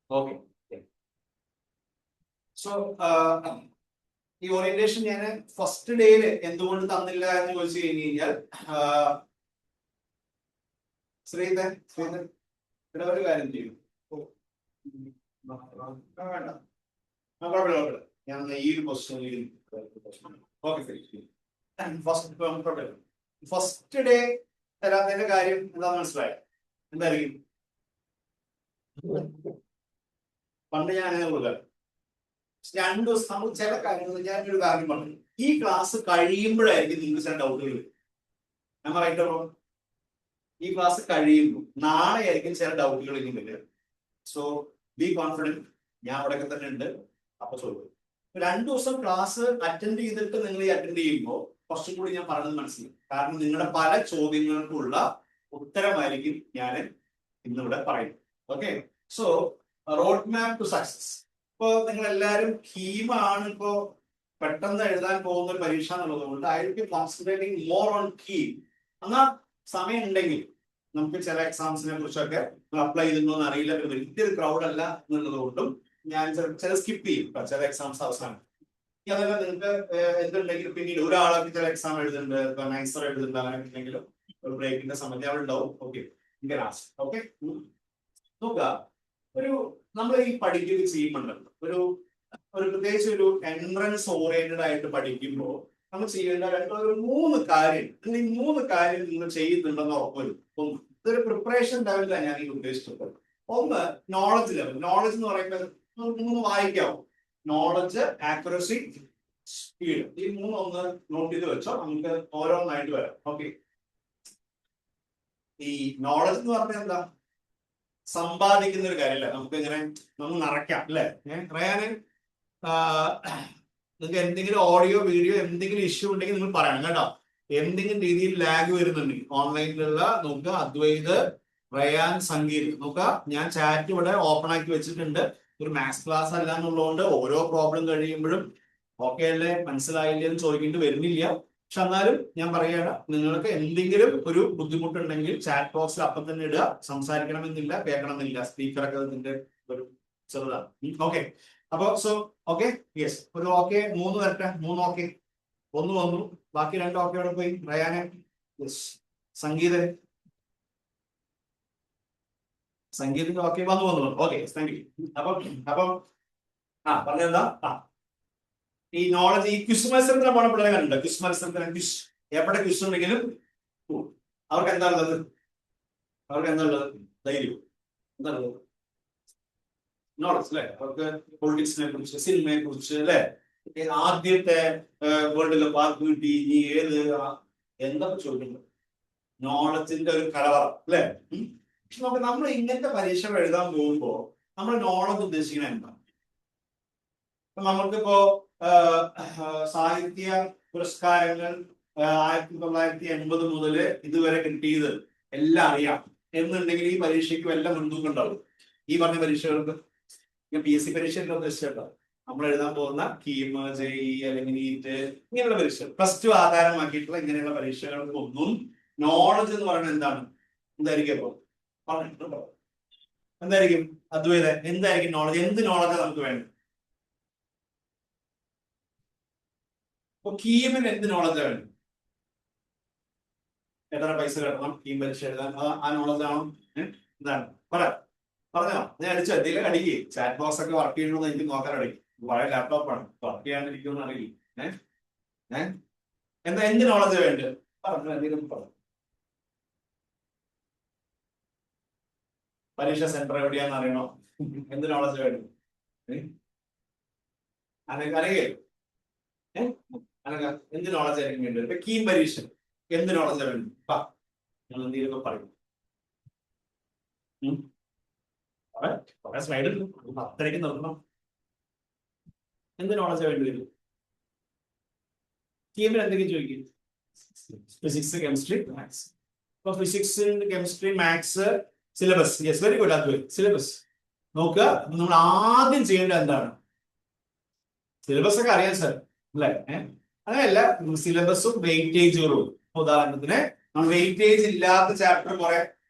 Okay. So ഈ orientation ഞാൻ first ഡേയില് എന്തുകൊണ്ട് തന്നില്ല എന്ന് ചോദിച്ചു കഴിഞ്ഞു കഴിഞ്ഞാൽ, ശ്രീധൻ ഇവിടെ ഒരു കാര്യം ചെയ്യും. വേണ്ട, ഞാൻ ഈ ഒരു ക്വസ്റ്റ്യൻ ഫസ്റ്റ് ഡേ തരാത്തതിന്റെ കാര്യം എന്താ മനസ്സിലായോ? എന്തായിരിക്കും? പണ്ട് ഞാൻ അങ്ങനെ കൊടുക്കാം 2 ദിവസം നമ്മൾ ചില കാര്യങ്ങൾ, ഞാനൊരു കാര്യം പറഞ്ഞു, ഈ ക്ലാസ് കഴിയുമ്പോഴായിരിക്കും നിങ്ങൾക്ക് ചില ഡൗട്ടുകൾ വരും. ഞാൻ പറയട്ടോ, ഈ ക്ലാസ് കഴിയുമ്പോൾ നാളെ ആയിരിക്കും ചില ഡൗട്ടുകൾ ഇനി വരിക. സോ ബി കോൺഫിഡൻറ്റ്, ഞാൻ അവിടെയൊക്കെ തന്നെ ഉണ്ട്. അപ്പൊ ചോദിക്കും 2 ദിവസം ക്ലാസ് അറ്റൻഡ് ചെയ്തിട്ട് നിങ്ങൾ ഈ അറ്റൻഡ് ചെയ്യുമ്പോൾ കുറച്ചും കൂടി ഞാൻ പറഞ്ഞത് മനസ്സിലാവും. കാരണം നിങ്ങളുടെ പല ചോദ്യങ്ങൾക്കുള്ള ഉത്തരമായിരിക്കും ഞാൻ ഇന്നിവിടെ പറയുന്നത്. Okay, so road map to success. ഇപ്പൊ നിങ്ങൾ എല്ലാവരും കീമാണ് ഇപ്പോ പെട്ടെന്ന് എഴുതാൻ പോകുന്ന ഒരു പരീക്ഷ എന്നുള്ളത് കൊണ്ട് ആയിരിക്കും കോൺസെൻട്രേറ്റിംഗ് മോർ ഓൺ കീം. എന്നാ സമയം ഉണ്ടെങ്കിൽ നമുക്ക് ചില എക്സാംസിനെ കുറിച്ചൊക്കെ അപ്ലൈ ചെയ്തിട്ടുണ്ടോന്ന് അറിയില്ല, വലിയൊരു ക്രൗഡ് അല്ല എന്നുള്ളത് കൊണ്ടും ഞാൻ ചില സ്കിപ്പ് ചെയ്യും ചില എക്സാംസ് അവസാനം. അതല്ല നിങ്ങൾക്ക് എന്തുണ്ടെങ്കിലും പിന്നീട് ഒരാളൊക്കെ ചില എക്സാം എഴുതുന്നുണ്ട്, നൈസർ എഴുതുന്നുണ്ട്, അങ്ങനെയെങ്കിലും ഒരു ബ്രേക്കിന്റെ സമയത്ത് അവിടെ ഉണ്ടാവും. ഓക്കെ, ഓക്കെ നോക്കുക. ഒരു നമ്മൾ ഈ പഠിക്കുകയൊക്കെ ചെയ്യുന്നുണ്ടല്ലോ, ഒരു പ്രത്യേകിച്ച് ഒരു എൻട്രൻസ് ഓറിയന്റഡ് ആയിട്ട് പഠിക്കുമ്പോൾ നമ്മൾ ചെയ്യേണ്ട ഒരു 3 കാര്യം, ഈ 3 കാര്യം നിങ്ങൾ ചെയ്യുന്നുണ്ടെന്ന് ഉറപ്പുവരും. ഒന്ന്, ഇതൊരു പ്രിപ്പറേഷൻ ലെവലിലാണ് ഞാൻ ഈ ഉദ്ദേശിച്ചത്. ഒന്ന്, നോളജ് ലെവൽ. നോളജ് എന്ന് പറയുമ്പോൾ 3 വായിക്കാവും: നോളജ്, ആക്യുറസി, സ്പീഡ്. ഈ 3 ഒന്ന് നോട്ട് ചെയ്ത് വെച്ചോ, നമുക്ക് ഓരോന്നായിട്ട് വരാം. ഓക്കെ, ഈ നോളജ് എന്ന് പറഞ്ഞാൽ എന്താ? സമ്പാദിക്കുന്ന ഒരു കാര്യമല്ല, നമുക്ക് ഇങ്ങനെ നമുക്ക് നിറയ്ക്കാം അല്ലെ. പറയാന് നിങ്ങൾക്ക് എന്തെങ്കിലും ഓഡിയോ വീഡിയോ എന്തെങ്കിലും ഇഷ്യൂ ഉണ്ടെങ്കിൽ നിങ്ങൾ പറയണം കേട്ടോ. എന്തെങ്കിലും രീതിയിൽ ലാഗ് വരുന്നുണ്ടെങ്കിൽ ഓൺലൈനിലുള്ള നോക്കുക, അദ്വൈത്, റയാൻ, സംഗീത് നോക്കുക. ഞാൻ ചാറ്റ് ഇവിടെ ഓപ്പൺ ആക്കി വെച്ചിട്ടുണ്ട്. ഒരു മാത്സ് ക്ലാസ് അല്ല എന്നുള്ളതുകൊണ്ട് ഓരോ പ്രോബ്ലം കഴിയുമ്പോഴും ഓക്കെ അല്ലേ, മനസ്സിലായില്ലേ എന്ന് ചോദിക്കേണ്ടി വരുന്നില്ല. പക്ഷെ എന്നാലും ഞാൻ പറയുകയാണ്, നിങ്ങൾക്ക് എന്തെങ്കിലും ഒരു ബുദ്ധിമുട്ടുണ്ടെങ്കിൽ ചാറ്റ് ബോക്സിൽ അപ്പം തന്നെ ഇടുക. സംസാരിക്കണമെന്നില്ല, കേൾക്കണമെന്നില്ല, സ്പീക്കറൊക്കെ ഇതിന്റെ ഒരു ചെറുതാണ്. ഓക്കെ, അപ്പൊ സോ ഓക്കെ, യെസ്, ഒരു ഓക്കെ 3 വരട്ടെ. 3 ഓക്കെ, 1 വന്നു, ബാക്കി 2 ഓക്കെ അവിടെ പോയി. റയാനെ, യെസ്, സംഗീത, സംഗീതത്തിന്റെ ഓക്കെ വന്നു. Okay, thank you. അപ്പം പറഞ്ഞെന്താ? ഈ നോളജ്, ഈ ക്വിസ് മത്സരത്തിന് പോണ പിള്ളേരെ കണ്ടുണ്ട്. ക്വിസ് മത്സരത്തിന് ക്വിസ്, എവിടെ ക്വിസ് ഉണ്ടെങ്കിലും അവർക്ക് എന്താ ഉള്ളത്? ധൈര്യം എന്താണുള്ളത്? നോളജ് അല്ലെ. അവർക്ക് പൊളിറ്റിക്സിനെ കുറിച്ച്, സിനിമയെ കുറിച്ച് അല്ലെ, ആദ്യത്തെ വേൾഡ് കപ്പ് ആർക്ക് കിട്ടി, നീ ഏത്, എന്തൊക്കെ ചോദിക്കുന്നു. നോളജിന്റെ ഒരു കലവറ അല്ലെ. പക്ഷെ നമ്മൾ ഇങ്ങനത്തെ പരീക്ഷകൾ എഴുതാൻ പോകുമ്പോ നമ്മൾ നോളജ് ഉദ്ദേശിക്കുന്നത് എന്താ? നമുക്കിപ്പോ സാഹിത്യ പുരസ്കാരങ്ങൾ 1980 മുതൽ ഇതുവരെ കിട്ടിയത് എല്ലാം അറിയാം എന്നുണ്ടെങ്കിൽ ഈ പരീക്ഷയ്ക്ക് വല്ല മുൻതൂക്കം ഉണ്ടാവും. ഈ പറഞ്ഞ പരീക്ഷകൾക്ക് PSC പരീക്ഷയുടെ ഉദ്ദേശിച്ചിട്ടുണ്ടോ? നമ്മൾ എഴുതാൻ പോകുന്ന കീം, JEE അല്ലെങ്കിൽ നീറ്റ്, ഇങ്ങനെയുള്ള പരീക്ഷകൾ, +2 ആധാരമാക്കിയിട്ടുള്ള ഇങ്ങനെയുള്ള പരീക്ഷകൾക്കൊന്നും നോളജ് എന്ന് പറയുന്നത് എന്താണ്? എന്തായിരിക്കും? അപ്പൊ പറഞ്ഞിട്ടുണ്ടോ? എന്തായിരിക്കും അദ്വൈത? എന്തായിരിക്കും നോളജ്? എന്ത് നോളജ് നമുക്ക് വേണം? അപ്പൊ കീമിന് എന്ത് നോളജ് വേണം? എത്ര പൈസ കിട്ടണം കീം പരീക്ഷ എഴുതാൻ? ആ നോളജ് ആണോ? എന്താണ് പറഞ്ഞോ? ഞാൻ അടിച്ചു എന്തെങ്കിലും അടിക്കേ. ചാറ്റ് ബോക്സ് ഒക്കെ വർക്ക് ചെയ്യണമെന്ന് എനിക്ക് നോക്കാൻ അടിക്കും. പഴയ ലാപ്ടോപ്പാണ്, വർക്ക് ചെയ്യാണ്ടിരിക്കുമെന്ന് അറിയില്ല. എന്താ എന്ത് നോളജ് വേണ്ടത്? പറഞ്ഞു, എന്തെങ്കിലും പറഞ്ഞു. പരീക്ഷ സെന്റർ എവിടെയാന്ന് അറിയണോ? എന്ത് നോളജ് വേണ്ടത്? അറിയേ എന്ത് നോളജ് ആയിരിക്കും വേണ്ടത്? ഇപ്പൊ കീം പരീക്ഷ എന്ത് നോളജ് വേണ്ടത്? ഞാൻ എന്തെങ്കിലും പറയും. കുറെ സ്ലൈഡ് അത്രയ്ക്ക് നിർത്തണം. എന്ത് നോളജ് വേണ്ടി വരും? കീമിൽ എന്തെങ്കിലും ചോദിക്കും? Physics, chemistry, maths. ഇപ്പൊ physics, chemistry, maths, syllabus. Yes, very good. അത് സിലബസ് നോക്കുക. നമ്മൾ ആദ്യം ചെയ്യേണ്ടത് എന്താണ്? സിലബസ് ഒക്കെ അറിയാം സാർ അല്ലേ? അങ്ങനെയല്ല, സിലബസും വെയിറ്റേജുകളും. ഉദാഹരണത്തിന് നമ്മൾ വെയിറ്റേജ് ഇല്ലാത്ത ചാപ്റ്റർ കുറെ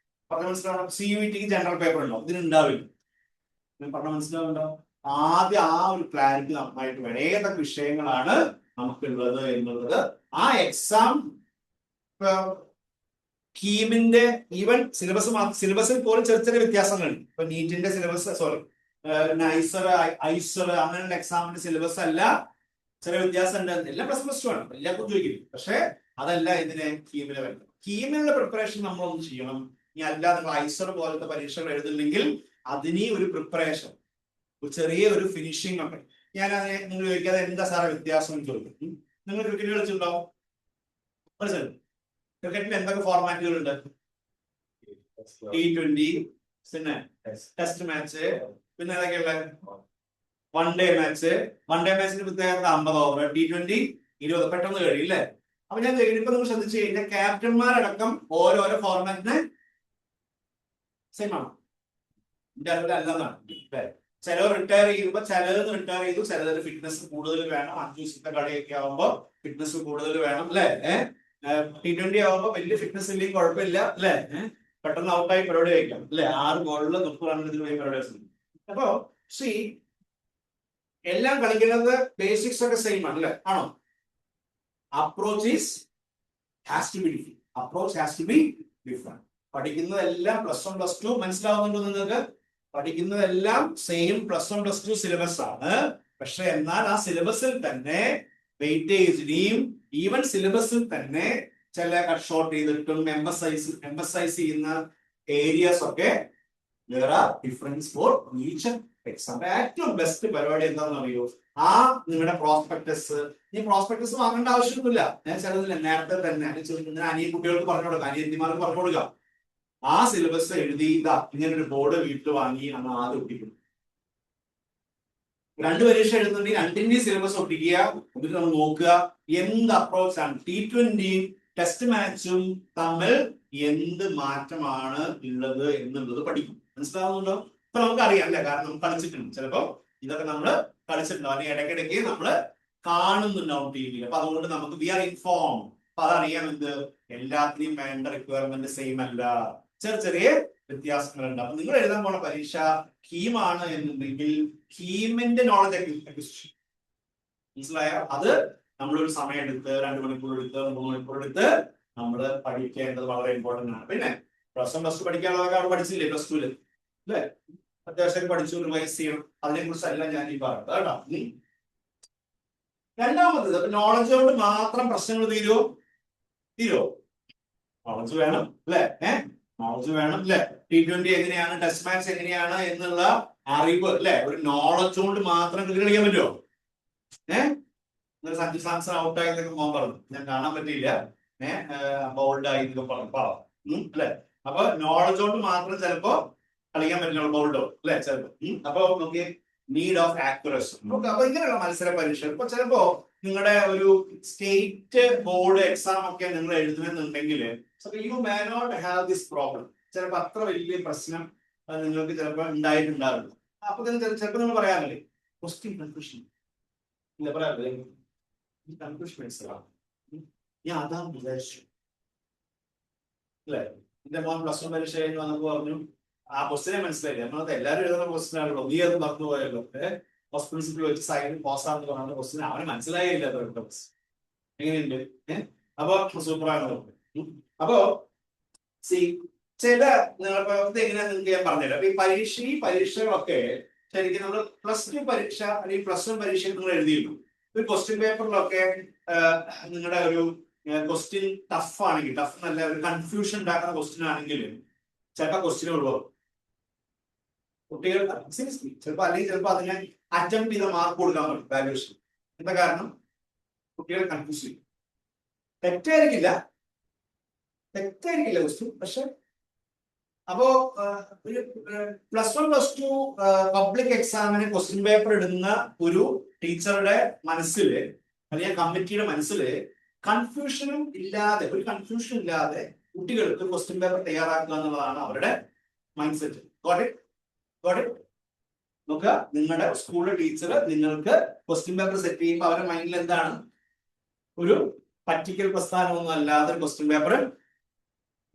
പറഞ്ഞ മനസ്സിലാവണം. CUETക്ക് ജനറൽ പേപ്പർ ഉണ്ടോ? ഇതിനുണ്ടാവില്ല. പറഞ്ഞ മനസ്സിലാവുന്നുണ്ടോ? ആദ്യം ആ ഒരു ക്ലാരിറ്റി നന്നായിട്ട് വേണം. ഏതൊക്കെ വിഷയങ്ങളാണ് നമുക്കുള്ളത് എന്നുള്ളത്. ആ എക്സാം കീമിന്റെ ഈവൻ സിലബസിൽ പോലും ചെറിയ ചെറിയ വ്യത്യാസങ്ങളുണ്ട്. ഇപ്പൊ നീറ്റിന്റെ സിലബസ്, സോറി നൈസർ, ഐസർ അങ്ങനെയുള്ള എക്സാമിന്റെ സിലബസ് അല്ല, ചെറിയ വ്യത്യാസം ഉണ്ട്. എല്ലാം ++2 ആണ്, എല്ലാവർക്കും ചോദിക്കും. പക്ഷെ അതല്ല ഇതിനെ കീമിന് വരുന്നത്. കീമിനുള്ള പ്രിപ്പറേഷൻ നമ്മളൊന്നും ചെയ്യണം. ഇനി അല്ലാതെ ഐസർ പോലത്തെ പരീക്ഷകൾ എഴുതുന്നെങ്കിൽ അതിന് ഒരു പ്രിപ്പറേഷൻ, ഒരു ചെറിയ ഒരു ഫിനിഷിംഗ് ഒക്കെ. ഞാൻ അതിനെ നിങ്ങൾ ചോദിക്കാതെ എന്താ സാറേ വ്യത്യാസം എന്ന് ചോദിക്കും. നിങ്ങൾ ക്രിക്കറ്റ് കളിച്ചിട്ടുണ്ടാവും. ക്രിക്കറ്റിൽ എന്തൊക്കെ ഫോർമാറ്റുകളുണ്ട്? T20, പിന്നെ ടെസ്റ്റ് മാച്ച്, പിന്നെ ഏതൊക്കെയുള്ള one day match. One day മാച്ചിന്റെ പ്രത്യേകത 50 ഓവർ, T20 20, പെട്ടെന്ന് കഴിയില്ലേ? അപ്പൊ ഞാൻ ഇപ്പൊ നിങ്ങൾ ശ്രദ്ധിച്ചു കഴിഞ്ഞാൽ ക്യാപ്റ്റന്മാരടക്കം ഓരോരോ ഫോർമാറ്റിന് സെയിം ആണ്. എന്റെ അറിവിൽ അല്ലെന്നാണ്. ചിലർ റിട്ടയർ ചെയ്യുമ്പോൾ ചിലത് റിട്ടയർ ചെയ്തു, ചിലത് ഫിറ്റ്നസ് കൂടുതൽ വേണം. 5 ദിവസത്തെ കളിയൊക്കെ ആവുമ്പോൾ ഫിറ്റ്നസ് കൂടുതൽ വേണം അല്ലെ? T20 ആവുമ്പോൾ വലിയ ഫിറ്റ്നസ് ഇല്ലെങ്കിൽ കുഴപ്പമില്ല അല്ലെ? പെട്ടെന്ന് ഔട്ടായി പരിപാടി വയ്ക്കാം അല്ലെ? 6 ബോളിൽ 30 റണ്ണിൽ പോയി പരിപാടി. അപ്പൊ എല്ലാം കളിക്കുന്നത് ബേസിക്സ് ഒക്കെ സെയിം ആണ് അല്ലെ? ആണോ? Approach has to be different. Approach has to be different. പഠിക്കുന്നതെല്ലാം +1 +2 മനസ്സിലാവുന്നുണ്ടോ നിങ്ങൾക്ക്? പഠിക്കുന്നതെല്ലാം സെയിം +1 +2 സിലബസ് ആണ്. പക്ഷെ എന്നാൽ ആ സിലബസിൽ തന്നെ വെയിറ്റേജിനെയും ഈവൻ സിലബസിൽ തന്നെ ചില കട്ട് ഷോർട്ട് ചെയ്തിട്ടും എംഫസൈസ് ചെയ്യുന്ന ഏരിയാസ് ഒക്കെ there are difference for each exam. ഏറ്റവും ബെസ്റ്റ് പരിപാടി എന്താണെന്ന് അറിയോ? ആ നിങ്ങളുടെ പ്രോസ്പെക്ടസ്. ഈ പ്രോസ്പെക്ടസ് വാങ്ങേണ്ട ആവശ്യമൊന്നുമില്ല. ഞാൻ ചിലതില്ല നേരത്തെ തന്നെ അനിയ കുട്ടികൾക്ക് പറഞ്ഞു കൊടുക്കാം, അനിയത്തിമാർക്ക് പറഞ്ഞു കൊടുക്കാം. ആ സിലബസ് എഴുതി ഇങ്ങനെ ഒരു ബോർഡ് വീട്ടിൽ വാങ്ങി അന്ന് ആദ്യം ഒട്ടിക്കും. 2 പരീക്ഷ എഴുതുന്നുണ്ടെങ്കിൽ 2ന്റെ സിലബസ് ഒട്ടിക്കുക. എന്നിട്ട് നമ്മൾ നോക്കുക എന്ത് അപ്രോച്ച് ആണ് T20 ടെസ്റ്റ് മാച്ചും തമ്മിൽ എന്ത് മാറ്റമാണ് ഉള്ളത് എന്നുള്ളത് പഠിക്കും. മനസ്സിലാവുന്നുണ്ടോ? ഇപ്പൊ നമുക്കറിയാം അല്ലെ? കാരണം നമുക്ക് കളിച്ചിട്ടുണ്ട്. ചിലപ്പോ ഇതൊക്കെ നമ്മൾ കളിച്ചിട്ടുണ്ടോ, അല്ലെങ്കിൽ ഇടയ്ക്കിടയ്ക്ക് നമ്മൾ കാണുന്നുണ്ടാവും ടിവിയിൽ. അപ്പൊ അതുകൊണ്ട് നമുക്ക് വി ആർ ഇൻഫോം. അപ്പൊ അതറിയാം എന്ത് എല്ലാത്തിനെയും വേണ്ട റിക്വയർമെന്റ് സെയിം അല്ല, ചെറിയ ചെറിയ വ്യത്യാസങ്ങളുണ്ട്. അപ്പൊ നിങ്ങൾ എഴുതാൻ പോണ പരീക്ഷ കീമാണ് എന്നുണ്ടെങ്കിൽ കീമിന്റെ നോളജ് അക്വിസിഷൻ മനസ്സിലായോ? അത് നമ്മളൊരു സമയം എടുത്ത് 2 മണിക്കൂർ എടുത്ത് 3 മണിക്കൂർ എടുത്ത് നമ്മൾ പഠിക്കേണ്ടത് വളരെ ഇമ്പോർട്ടന്റ് ആണ്. പിന്നെ +1 +2 പഠിക്കാനുള്ളതൊക്കെ അവിടെ പഠിച്ചില്ലേ? +2 അല്ലെ? അത്യാവശ്യം പഠിച്ചു, റിവൈസ് ചെയ്യണം. അതിനെ കുറിച്ചല്ല ഞാൻ ഈ പറഞ്ഞത് കേട്ടോ. രണ്ടാമത്തത് നോളജ് കൊണ്ട് മാത്രം പ്രശ്നങ്ങൾ തീരുമോ? നോളജ് വേണം അല്ലെ? നോളജ് വേണം അല്ലെ? T20 എങ്ങനെയാണ്, ടെസ്റ്റ് മാച്ച് എങ്ങനെയാണ് എന്നുള്ള അറിവ് അല്ലെ? ഒരു നോളജ് കൊണ്ട് മാത്രം ക്രിക്കറ്റ് കളിക്കാൻ പറ്റുമോ? സഞ്ജു സാംസൺ ഔട്ടായതൊക്കെ മോൻ പറഞ്ഞു, ഞാൻ കാണാൻ പറ്റിയില്ല. ബൗൾഡ് ആയി പറഞ്ഞു അല്ലെ? അപ്പൊ നോളജ് കൊണ്ട് മാത്രം ചിലപ്പോ കളിക്കാൻ പറ്റില്ല, ബൗൾഡോ അല്ലെ ചിലപ്പോ. അപ്പൊ നമുക്ക് നീഡ് ഓഫ് ആക്യുറസി. അപ്പൊ ഇങ്ങനെയുള്ള മത്സര പരീക്ഷ ഇപ്പൊ ചിലപ്പോ നിങ്ങളുടെ ഒരു സ്റ്റേറ്റ് ബോർഡ് എക്സാം ഒക്കെ നിങ്ങൾ എഴുതുന്നുണ്ടെങ്കിൽ you may not have this problem. ചിലപ്പോൾ അത്ര വലിയ പ്രശ്നം നിങ്ങൾക്ക് ചിലപ്പോൾ ഉണ്ടായിട്ടുണ്ടാവില്ല. അപ്പൊ ചിലപ്പോൾ നിങ്ങൾ പറയാറില്ലേ ക്വസ്റ്റ്യൻ കൺഫ്യൂഷൻ ഇല്ല, പറയാറില്ലേ കൺഫ്യൂഷൻ മനസ്സിലാവും. ഞാൻ അതാണ് വിചാരിച്ചു അല്ലെ? എന്റെ മോൻ +1 പരീക്ഷ കഴിഞ്ഞ് വന്നപ്പോ പറഞ്ഞു ആ ക്വസ്റ്റിനെ മനസ്സിലായില്ല. നമ്മളത് എല്ലാവരും എഴുതുന്ന ക്വസ്റ്റ്യൻ ആണല്ലോ, നീ അത് മറന്നുപോയല്ലോ. ഫസ്റ്റ് പ്രിൻസിപ്പിൾ വെച്ച് സൈഡിൽ പാസ്സാന്ന് പറഞ്ഞ ക്വസ്റ്റ്യൻ അവന് മനസ്സിലായില്ല. എങ്ങനെയുണ്ട്? അപ്പൊ സൂപ്പറാണ്. അപ്പൊ ചില നിങ്ങൾക്ക് എങ്ങനെയാ നിങ്ങൾക്ക് ഞാൻ പറഞ്ഞുതരാം. ഈ പരീക്ഷകളൊക്കെ ശരിക്കും നമ്മൾ +2 പരീക്ഷ അല്ലെങ്കിൽ +1 പരീക്ഷ നിങ്ങൾ എഴുതിയിരുന്നു. ഒരു ക്വസ്റ്റ്യൻ പേപ്പറിലൊക്കെ നിങ്ങളുടെ ഒരു ക്വസ്റ്റ്യൻ ടഫ് ആണെങ്കിൽ, ടഫ് നല്ല ഒരു കൺഫ്യൂഷൻ ഉണ്ടാക്കുന്ന ക്വസ്റ്റ്യൻ ആണെങ്കിൽ ചിലപ്പോൾ ക്വസ്റ്റ്യൻ ഒഴിവാകും. കുട്ടികൾ ചിലപ്പോൾ അല്ലെങ്കിൽ ചിലപ്പോൾ അതിനെ അറ്റംപ്റ്റ് ചെയ്ത മാർക്ക് കൊടുക്കാൻ പറ്റും വാല്യൂഷൻ. എന്താ കാരണം? കുട്ടികൾ കൺഫ്യൂസ് ചെയ്യും. തെറ്റായിരിക്കില്ല ക്വസ്റ്റ്യൻ. പക്ഷെ അപ്പോ ഒരു +1 +2 പബ്ലിക് എക്സാമിന് ക്വസ്റ്റ്യൻ പേപ്പർ ഇടുന്ന ഒരു ടീച്ചറുടെ മനസ്സില് അല്ലെങ്കിൽ കമ്മിറ്റിയുടെ മനസ്സില് കൺഫ്യൂഷൻ ഇല്ലാതെ കുട്ടികൾക്ക് ക്വസ്റ്റ്യൻ പേപ്പർ തയ്യാറാക്കുക എന്നുള്ളതാണ് അവരുടെ മൈൻഡ് സെറ്റ്. നോക്കുക, നിങ്ങളുടെ സ്കൂളിലെ ടീച്ചർ നിങ്ങൾക്ക് ക്വസ്റ്റ്യൻ പേപ്പർ സെറ്റ് ചെയ്യുമ്പോൾ അവരുടെ മൈൻഡിൽ എന്താണ്? ഒരു പറ്റിക്കൽ പ്രസ്ഥാനമൊന്നും അല്ലാതെ ക്വസ്റ്റ്യൻ പേപ്പർ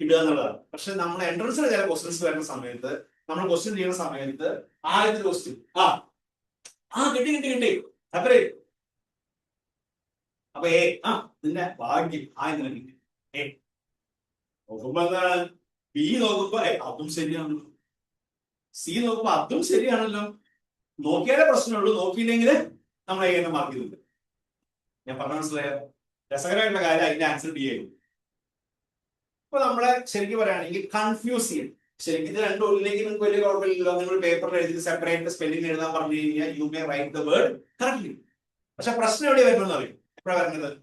ഇടുക എന്നുള്ളതാണ്. പക്ഷെ നമ്മൾ എൻട്രൻസിൽ ചില ക്വസ്റ്റ്യൻസ് വരുന്ന സമയത്ത്, നമ്മൾ ക്വസ്റ്റ്യൻ ചെയ്യുന്ന സമയത്ത് ആദ്യത്തെ ക്വസ്റ്റ്യൻ കിട്ടി അത്രേ. അപ്പൊ നിന്റെ ഭാഗ്യം ഇന്നലെ കിട്ടി. നോക്കുമ്പോ എന്താണ്, ബി നോക്കുമ്പോ അതും ശരിയാണല്ലോ, സി നോക്കുമ്പോ അതും ശരിയാണല്ലോ. നോക്കിയാലേ പ്രശ്നമുള്ളൂ, നോക്കിയില്ലെങ്കിൽ നമ്മൾ എങ്ങനെ മാർക്ക് ചെയ്തിട്ടുണ്ട്. ഞാൻ പറഞ്ഞ മനസ്സിലായോ? രസകരമായിട്ടുള്ള കാര്യം അതിന്റെ ആൻസർ ബി ആയിരുന്നു. ഇപ്പൊ നമ്മളെ ശരിക്കും പറയുകയാണെങ്കിൽ കൺഫ്യൂസ് ചെയ്യും. ശരിക്കും ഇത് രണ്ടും ഉള്ളിലേക്ക് നിങ്ങൾക്ക് വലിയ കുഴപ്പമില്ലല്ലോ. നിങ്ങൾ പേപ്പറിൽ എഴുതി സെപ്പറേറ്റ് സ്പെല്ലിംഗ് എഴുതാൻ പറഞ്ഞു കഴിഞ്ഞാൽ you may write the word correctly. പക്ഷെ പ്രശ്നം എവിടെ വരുന്നത് അറിയും? എപ്പോഴാണ് വരുന്നത്?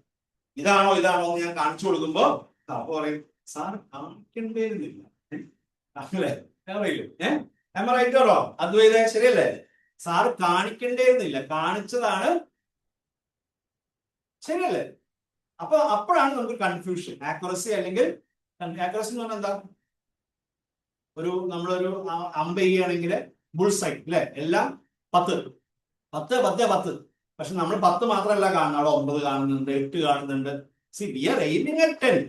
ഇതാണോ എന്ന് ഞാൻ കാണിച്ചു കൊടുക്കുമ്പോ അപ്പൊ പറയും സാർ കാണിക്കേണ്ടിയിരുന്നില്ല. അല്ലേ? അറിയില്ലേ? റൈറ്റോ അദ്വൈത ശരിയല്ലേ? സാറ് കാണിക്കേണ്ടിയിരുന്നില്ല, കാണിച്ചതാണ് ശരിയല്ലേ? അപ്പൊ അപ്പോഴാണ് നമുക്ക് കൺഫ്യൂഷൻ. ആക്യുറസി അല്ലെങ്കിൽ ആക്യുറസി എന്ന് പറഞ്ഞാൽ എന്താ? നമ്മളൊരു അമ്പ് ചെയ്യുകയാണെങ്കിൽ ബുൾസൈ അല്ലെ, എല്ലാം 10 10 10 10. പക്ഷെ നമ്മൾ 10 മാത്രമല്ല കാണുന്നത്, അവിടെ 9 കാണുന്നുണ്ട്, 8 കാണുന്നുണ്ട്. We are aiming at 10.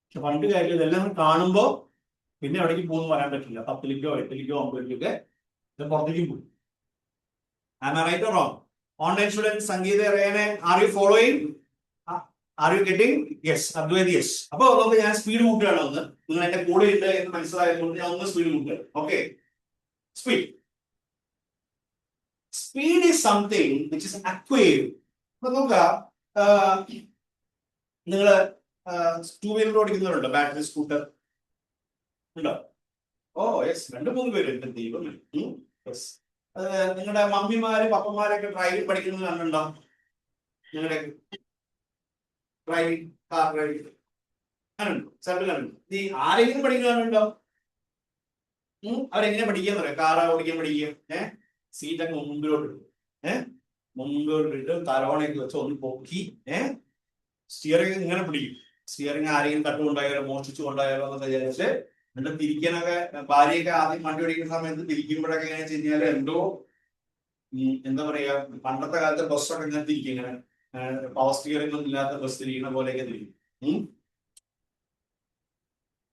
പക്ഷെ പണ്ട് കാര്യം ഇതെല്ലാം കാണുമ്പോ പിന്നെ എവിടേക്ക് പോകുന്നു പറയാൻ പറ്റില്ല. 10ലേക്കോ 8ലേക്കോ 9ലേക്കോ ഇത് പുറത്തേക്കും പോകും. Am I right or wrong? Online students, Sangeeta, Rayane, are you following? Are you getting? Yes, Advaith, yes. അപ്പൊ നമുക്ക് ഞാൻ സ്പീഡ് കൂട്ടുകയാണ്. നിങ്ങൾ എന്റെ കൂടെ ഉണ്ട് എന്ന് മനസ്സിലായതുകൊണ്ട് ഞാൻ ഒന്ന് സ്പീഡ് കൂട്ടുകയാണ്. Okay, speed is something which is acquired. അപ്പൊ നോക്കുക, നിങ്ങള് 2 വീലർ ഓടിക്കുന്നവരുണ്ടോ? ബാറ്ററി സ്കൂട്ടർ ഉണ്ടോ? ഓ യെസ്, 2-3 പേരുണ്ട്. ദൈവം. യെസ്, നിങ്ങളുടെ മമ്മിമാര് പപ്പന്മാരൊക്കെ ഡ്രൈവിംഗ് പഠിക്കുന്നത് കണ്ടുണ്ടോ? നിങ്ങളുടെ ഡ്രൈവിംഗ്, കാർ ഡ്രൈവിംഗ് കണ്ടുണ്ടോ? സ്ഥലത്ത് കണ്ടുണ്ടോ? ഈ ആരെങ്കിലും പഠിക്കുന്നത് കണ്ടുണ്ടോ? അവരെങ്ങനെ പഠിക്കാന്ന് പറയാം? കാറ് ഓടിക്കാൻ പഠിക്കുക. സീറ്റൊക്കെ മുമ്പിലോട്ട് മുമ്പിലോട്ടിട്ട് തലോണയൊക്കെ വെച്ച് ഒന്ന് പൊക്കി സ്റ്റിയറിംഗ് ഇങ്ങനെ പിടിക്കും. സ്റ്റിയറിംഗ് ആരെങ്കിലും തട്ടുകൊണ്ടായാലോ മോഷ്ടിച്ചു കൊണ്ടായാലോ എന്നൊക്കെ വിചാരിച്ച് എന്നിട്ട് തിരിക്കാനൊക്കെ, ഭാര്യയൊക്കെ ആദ്യം വണ്ടി ഓടിക്കുന്ന സമയത്ത് തിരിക്കുമ്പോഴൊക്കെ എങ്ങനെ വെച്ച് കഴിഞ്ഞാൽ എന്തോ എന്താ പറയാ, പണ്ടത്തെ കാലത്തെ ബസ്സൊക്കെ ഇങ്ങനെ തിരിക്കും, ഇങ്ങനെ പവർ സ്റ്റിയറിംഗ് ഒന്നും ഇല്ലാത്ത ബസ് തിരിക്കുന്ന പോലെയൊക്കെ തിരിക്കും.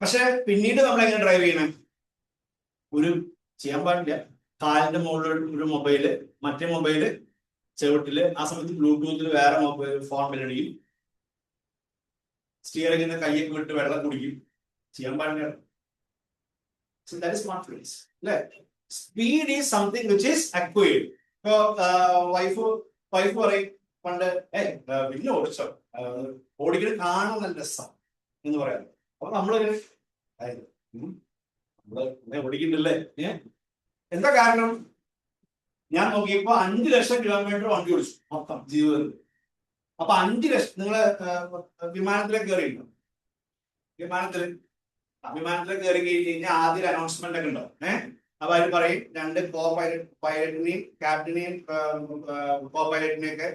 പക്ഷെ പിന്നീട് നമ്മൾ എങ്ങനെ ഡ്രൈവ് ചെയ്യണേ? ഒരു ചെയ്യാൻ പാടില്ല. കാലിന്റെ മുകളിൽ ഒരു മൊബൈല്, മറ്റേ മൊബൈല് ചെവിട്ടില്, ആ സമയത്ത് ബ്ലൂടൂത്തിൽ വേറെ മൊബൈൽ ഫോൺ ബെല്ലടിക്കും, സ്റ്റിയറിംഗിന്റെ കയ്യൊക്കെ വിട്ട് വെള്ളം കുടിക്കും. ചെയ്യാൻ പാടില്ല. That is confidence. Speed is something which is acquired. So, wife പറയും പണ്ട്, പിന്നെ ഓടിച്ചോ, ഓടിക്കൽ കാണാൻ നല്ല രസം എന്ന് പറയാം. അപ്പൊ നമ്മള് ഓടിക്കുന്നില്ലേ? എന്താ കാരണം? ഞാൻ നോക്കിയപ്പോ 5 ലക്ഷം കിലോമീറ്റർ വണ്ടി ഓടിച്ചു മൊത്തം ജീവിതത്തിൽ. അപ്പൊ 5 ലക്ഷം, നിങ്ങള് വിമാനത്തിലേക്ക് കയറിയിട്ടുണ്ടോ? വിമാനത്തിലേക്ക് കയറി കഴിഞ്ഞാൽ ആദ്യം ഒരു അനൗൺസ്മെന്റ് ഒക്കെ ഉണ്ടാവും. അപ്പൊ അതിൽ പറയും 2 പൈലറ്റിനെയും ക്യാപ്റ്റനെയും കോ പൈലറ്റിനെയും ഒക്കെ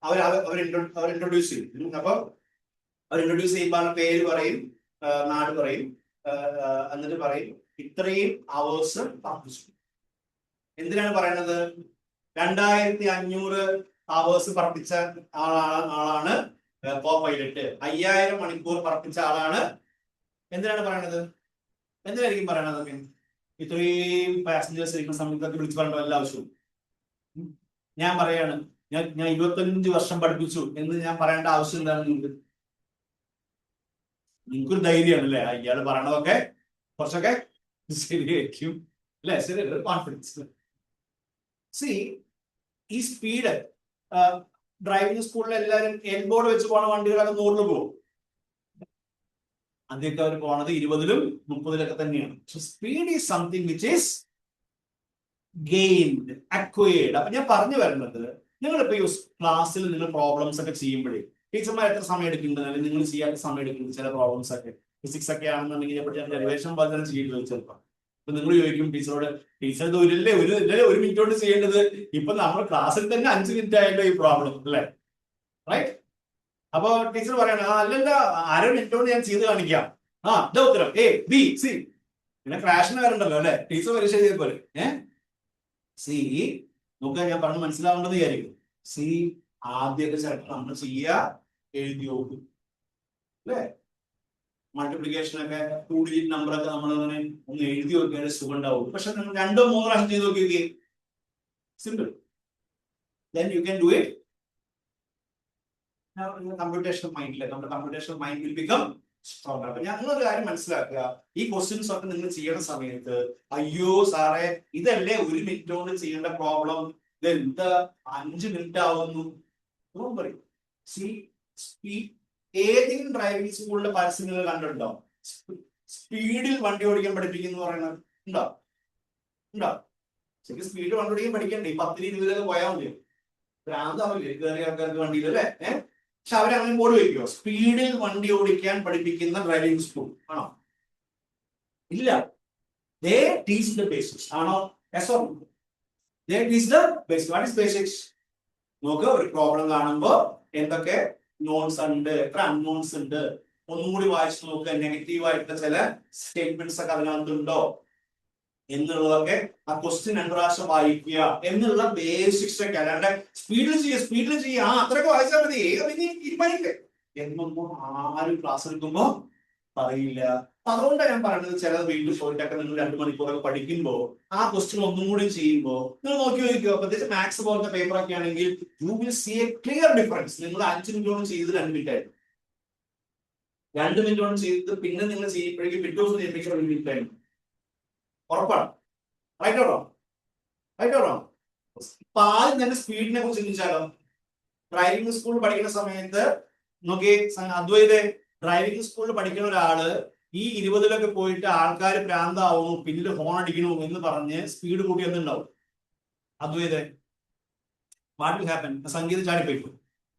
അവർ ഇൻട്രൊഡ്യൂസ് ചെയ്യും. അപ്പൊ അവർ ഇൻട്രൊഡ്യൂസ് ചെയ്യുമ്പോൾ പേര് പറയും, നാട് പറയും, എന്നിട്ട് പറയും ഇത്രയും അവേഴ്സ് പറപ്പിച്ചു. എന്തിനാണ് പറയണത്? 2500 അവേഴ്സ് പറപ്പിച്ച ആളാണ് കോ പൈലറ്റ്. 5000 മണിക്കൂർ പറപ്പിച്ച ആളാണ്. എന്തിനാണ് പറയണത്? എന്തിനായിരിക്കും പറയണത്? ഇത്രയും പാസഞ്ചേഴ്സ് ഇരിക്കുന്ന സമയത്തൊക്കെ വിളിച്ചു പറയേണ്ട വല്ല ആവശ്യവും? ഞാൻ പറയാണ്, ഞാൻ 25 വർഷം പഠിപ്പിച്ചു എന്ന് ഞാൻ പറയേണ്ട ആവശ്യം എന്താണ് നിങ്ങൾക്ക്? നിങ്ങൾക്കൊരു ധൈര്യമാണ് അല്ലേ, ഇയാൾ പറയണതൊക്കെ കുറച്ചൊക്കെ ശരിയായിരിക്കും അല്ലെ? ശരി, കോൺഫിഡൻസ്. ഈ സ്പീഡ്, ഡ്രൈവിംഗ് സ്കൂളിൽ എല്ലാവരും എൽബോർഡ് വെച്ച് പോണ വണ്ടികളൊക്കെ 100-ൽ പോകും. അതൊക്കെ അവർ പോണത് 20-ലും 30-ലൊക്കെ തന്നെയാണ്. Speed is something which is gained, acquired. അപ്പൊ ഞാൻ പറഞ്ഞു വരുന്നത്, നിങ്ങളിപ്പോ ഈ ക്ലാസ്സിൽ നിങ്ങൾ പ്രോബ്ലംസ് ഒക്കെ ചെയ്യുമ്പോഴേ ടീച്ചർമാർ എത്ര സമയം എടുക്കുന്നുണ്ട്, അല്ലെങ്കിൽ നിങ്ങൾ ചെയ്യാത്ത സമയം എടുക്കുന്നുണ്ട് ചില പ്രോബ്ലംസ് ഒക്കെ. ഫിസിക്സ് ഒക്കെ ആണെന്നുണ്ടെങ്കിൽ ഡെറിവേഷൻ പോലെ തന്നെ ചെയ്യുന്നത് ചിലപ്പോൾ. അപ്പൊ നിങ്ങൾ ചോദിക്കും ടീച്ചറോട്, ടീച്ചർ ഇത് ഒരു മിനിറ്റ് കൊണ്ട് ചെയ്യേണ്ടത്, ഇപ്പൊ നമ്മൾ ക്ലാസ്സിൽ തന്നെ 5 മിനിറ്റ് ആയല്ലോ ഈ പ്രോബ്ലം അല്ലേ? റൈറ്റ്? അപ്പൊ ടീച്ചർ പറയണ അല്ലല്ല, 1/2 മിനിറ്റ് കൊണ്ട് ഞാൻ ചെയ്ത് കാണിക്കാം. ഇതാ ഉത്തരം A B C. പിന്നെ ക്രാഷിന് വരണ്ടല്ലോ അല്ലെ, ടീച്ചർ പരീക്ഷ ചെയ്ത പോലെ. സി നോക്കുക, ഞാൻ പറഞ്ഞ് മനസ്സിലാവേണ്ടത് വിചാരിക്കും. സി ആദ്യമൊക്കെ ചിലപ്പോൾ നമ്മൾ ചെയ്യുക, എഴുതി നോക്കും അല്ലേ? മൾട്ടിപ്ലിക്കേഷൻ ഒക്കെ 2 ഡിജിറ്റ് നമ്പർ ഒക്കെ നമ്മൾ അങ്ങനെ ഒന്ന് എഴുതി നോക്കിയാൽ സുഖം ഉണ്ടാവും. പക്ഷെ നിങ്ങൾ 2-3 പ്രാവശ്യം ചെയ്ത് നോക്കിയേ, simple. Then you can do it. Now in the computational mind, നമ്മുടെ computational mind will become stronger. അപ്പൊ ഞങ്ങളൊരു കാര്യം മനസ്സിലാക്കുക, ഈ ക്വസ്റ്റ്യൻസ് ഒക്കെ നിങ്ങൾ ചെയ്യുന്ന സമയത്ത് അയ്യോ സാറേ ഇതല്ലേ 1 മിനിറ്റ് കൊണ്ട് ചെയ്യേണ്ട പ്രോബ്ലം, ഇത് എന്താ 5 മിനിറ്റ് ആവുന്നു പറയും. ഏതെങ്കിലും ഡ്രൈവിംഗ് സ്കൂളിലെ പരസ്യം നിങ്ങൾ കണ്ടിട്ടുണ്ടോ? സ്പീഡിൽ വണ്ടി ഓടിക്കാൻ പഠിപ്പിക്കുന്നു പറയുന്നത് ഉണ്ടോ? ഉണ്ടോ? ശരിക്കും സ്പീഡ് വണ്ടി ഓടിക്കാൻ പഠിക്കണ്ടേ? 10-20 പോയാൽ മതി. ഭ്രാന്താവില്ലേ കയറിയ ആൾക്കാർക്ക് വണ്ടിയിൽ അല്ലേ? പക്ഷെ അവരങ്ങനെ ബോർഡ് വയ്ക്കുമോ? സ്പീഡിൽ വണ്ടി ഓടിക്കാൻ പഠിപ്പിക്കുന്ന ഡ്രൈവിംഗ് സ്കൂൾ ആണോ? ഇല്ല. They teach the basics. ആണോ? Yes or no? They teach the basics. What is basics? നോക്ക്, ഒരു പ്രോബ്ലം കാണുമ്പോ എന്തൊക്കെ നോട്ട്സ് ഉണ്ട്, എത്ര അൺനോൺസ് ഉണ്ട്, ഒന്നും കൂടി വായിച്ചു നോക്കുക. നെഗറ്റീവ് ആയിട്ടുള്ള ചില സ്റ്റേറ്റ്മെന്റ്സ് ഒക്കെ അതിനകത്തുണ്ടോ എന്നുള്ളതൊക്കെ ആ ക്വസ്റ്റ്യൻ 2 പ്രാവശ്യം വായിക്കുക എന്നുള്ള ബേസിക്സ് ഒക്കെ. അല്ലാണ്ട് സ്പീഡിൽ ചെയ്യുക അത്രയൊക്കെ വായിച്ചാൽ മതി തീരുമാനിക്കേ എന്നൊന്നും ആരും ക്ലാസ് എടുക്കുമ്പോ പറയില്ല. അതുകൊണ്ടാണ് ഞാൻ പറയുന്നത്, ചിലത് വീട്ടിൽ പോയിട്ടൊക്കെ നിങ്ങൾ 2 മണിക്കൂറൊക്കെ പഠിക്കുമ്പോൾ ആ ക്വസ്റ്റ്യൻ ഒന്നും കൂടി ചെയ്യുമ്പോൾ നിങ്ങൾ നോക്കി നോക്കിയോ. പ്രത്യേകിച്ച് മാത്സ് പോലത്തെ പേപ്പർ ഒക്കെ ആണെങ്കിൽ you will see a clear difference. നിങ്ങൾ 5 മിനിറ്റ് കൊണ്ട് ചെയ്ത് 2 മിനിറ്റ് ആയിരുന്നു, 2 മിനിറ്റ് കൊണ്ട് ചെയ്ത് പിന്നെ നിങ്ങൾ ചെയ്യുമ്പോഴേക്കും പിറ്റേ ദിവസം ചെയ്യുമ്പോഴേക്കും 1 മിനിറ്റ് ആയിരുന്നു. ഉറപ്പാണ്. Right or wrong? Right or wrong? ഇപ്പൊ ആദ്യം തന്നെ സ്പീഡിനെ കുറിച്ച് ചിന്തിച്ചാലോ. ഡ്രൈവിംഗ് സ്കൂളിൽ പഠിക്കുന്ന സമയത്ത് നോക്കി അദ്വൈത, ഡ്രൈവിംഗ് സ്കൂളിൽ പഠിക്കുന്ന ഒരാള് ഈ 20-ലൊക്കെ പോയിട്ട് ആൾക്കാർ പ്രാന്താവുന്നു, പിന്നിൽ ഹോൺ അടിക്കണു എന്ന് പറഞ്ഞ് സ്പീഡ് കൂട്ടി എന്തുണ്ടാവും അദ്വൈത? What will happen? സംഗീതം ചാടിപ്പോയിപ്പോ.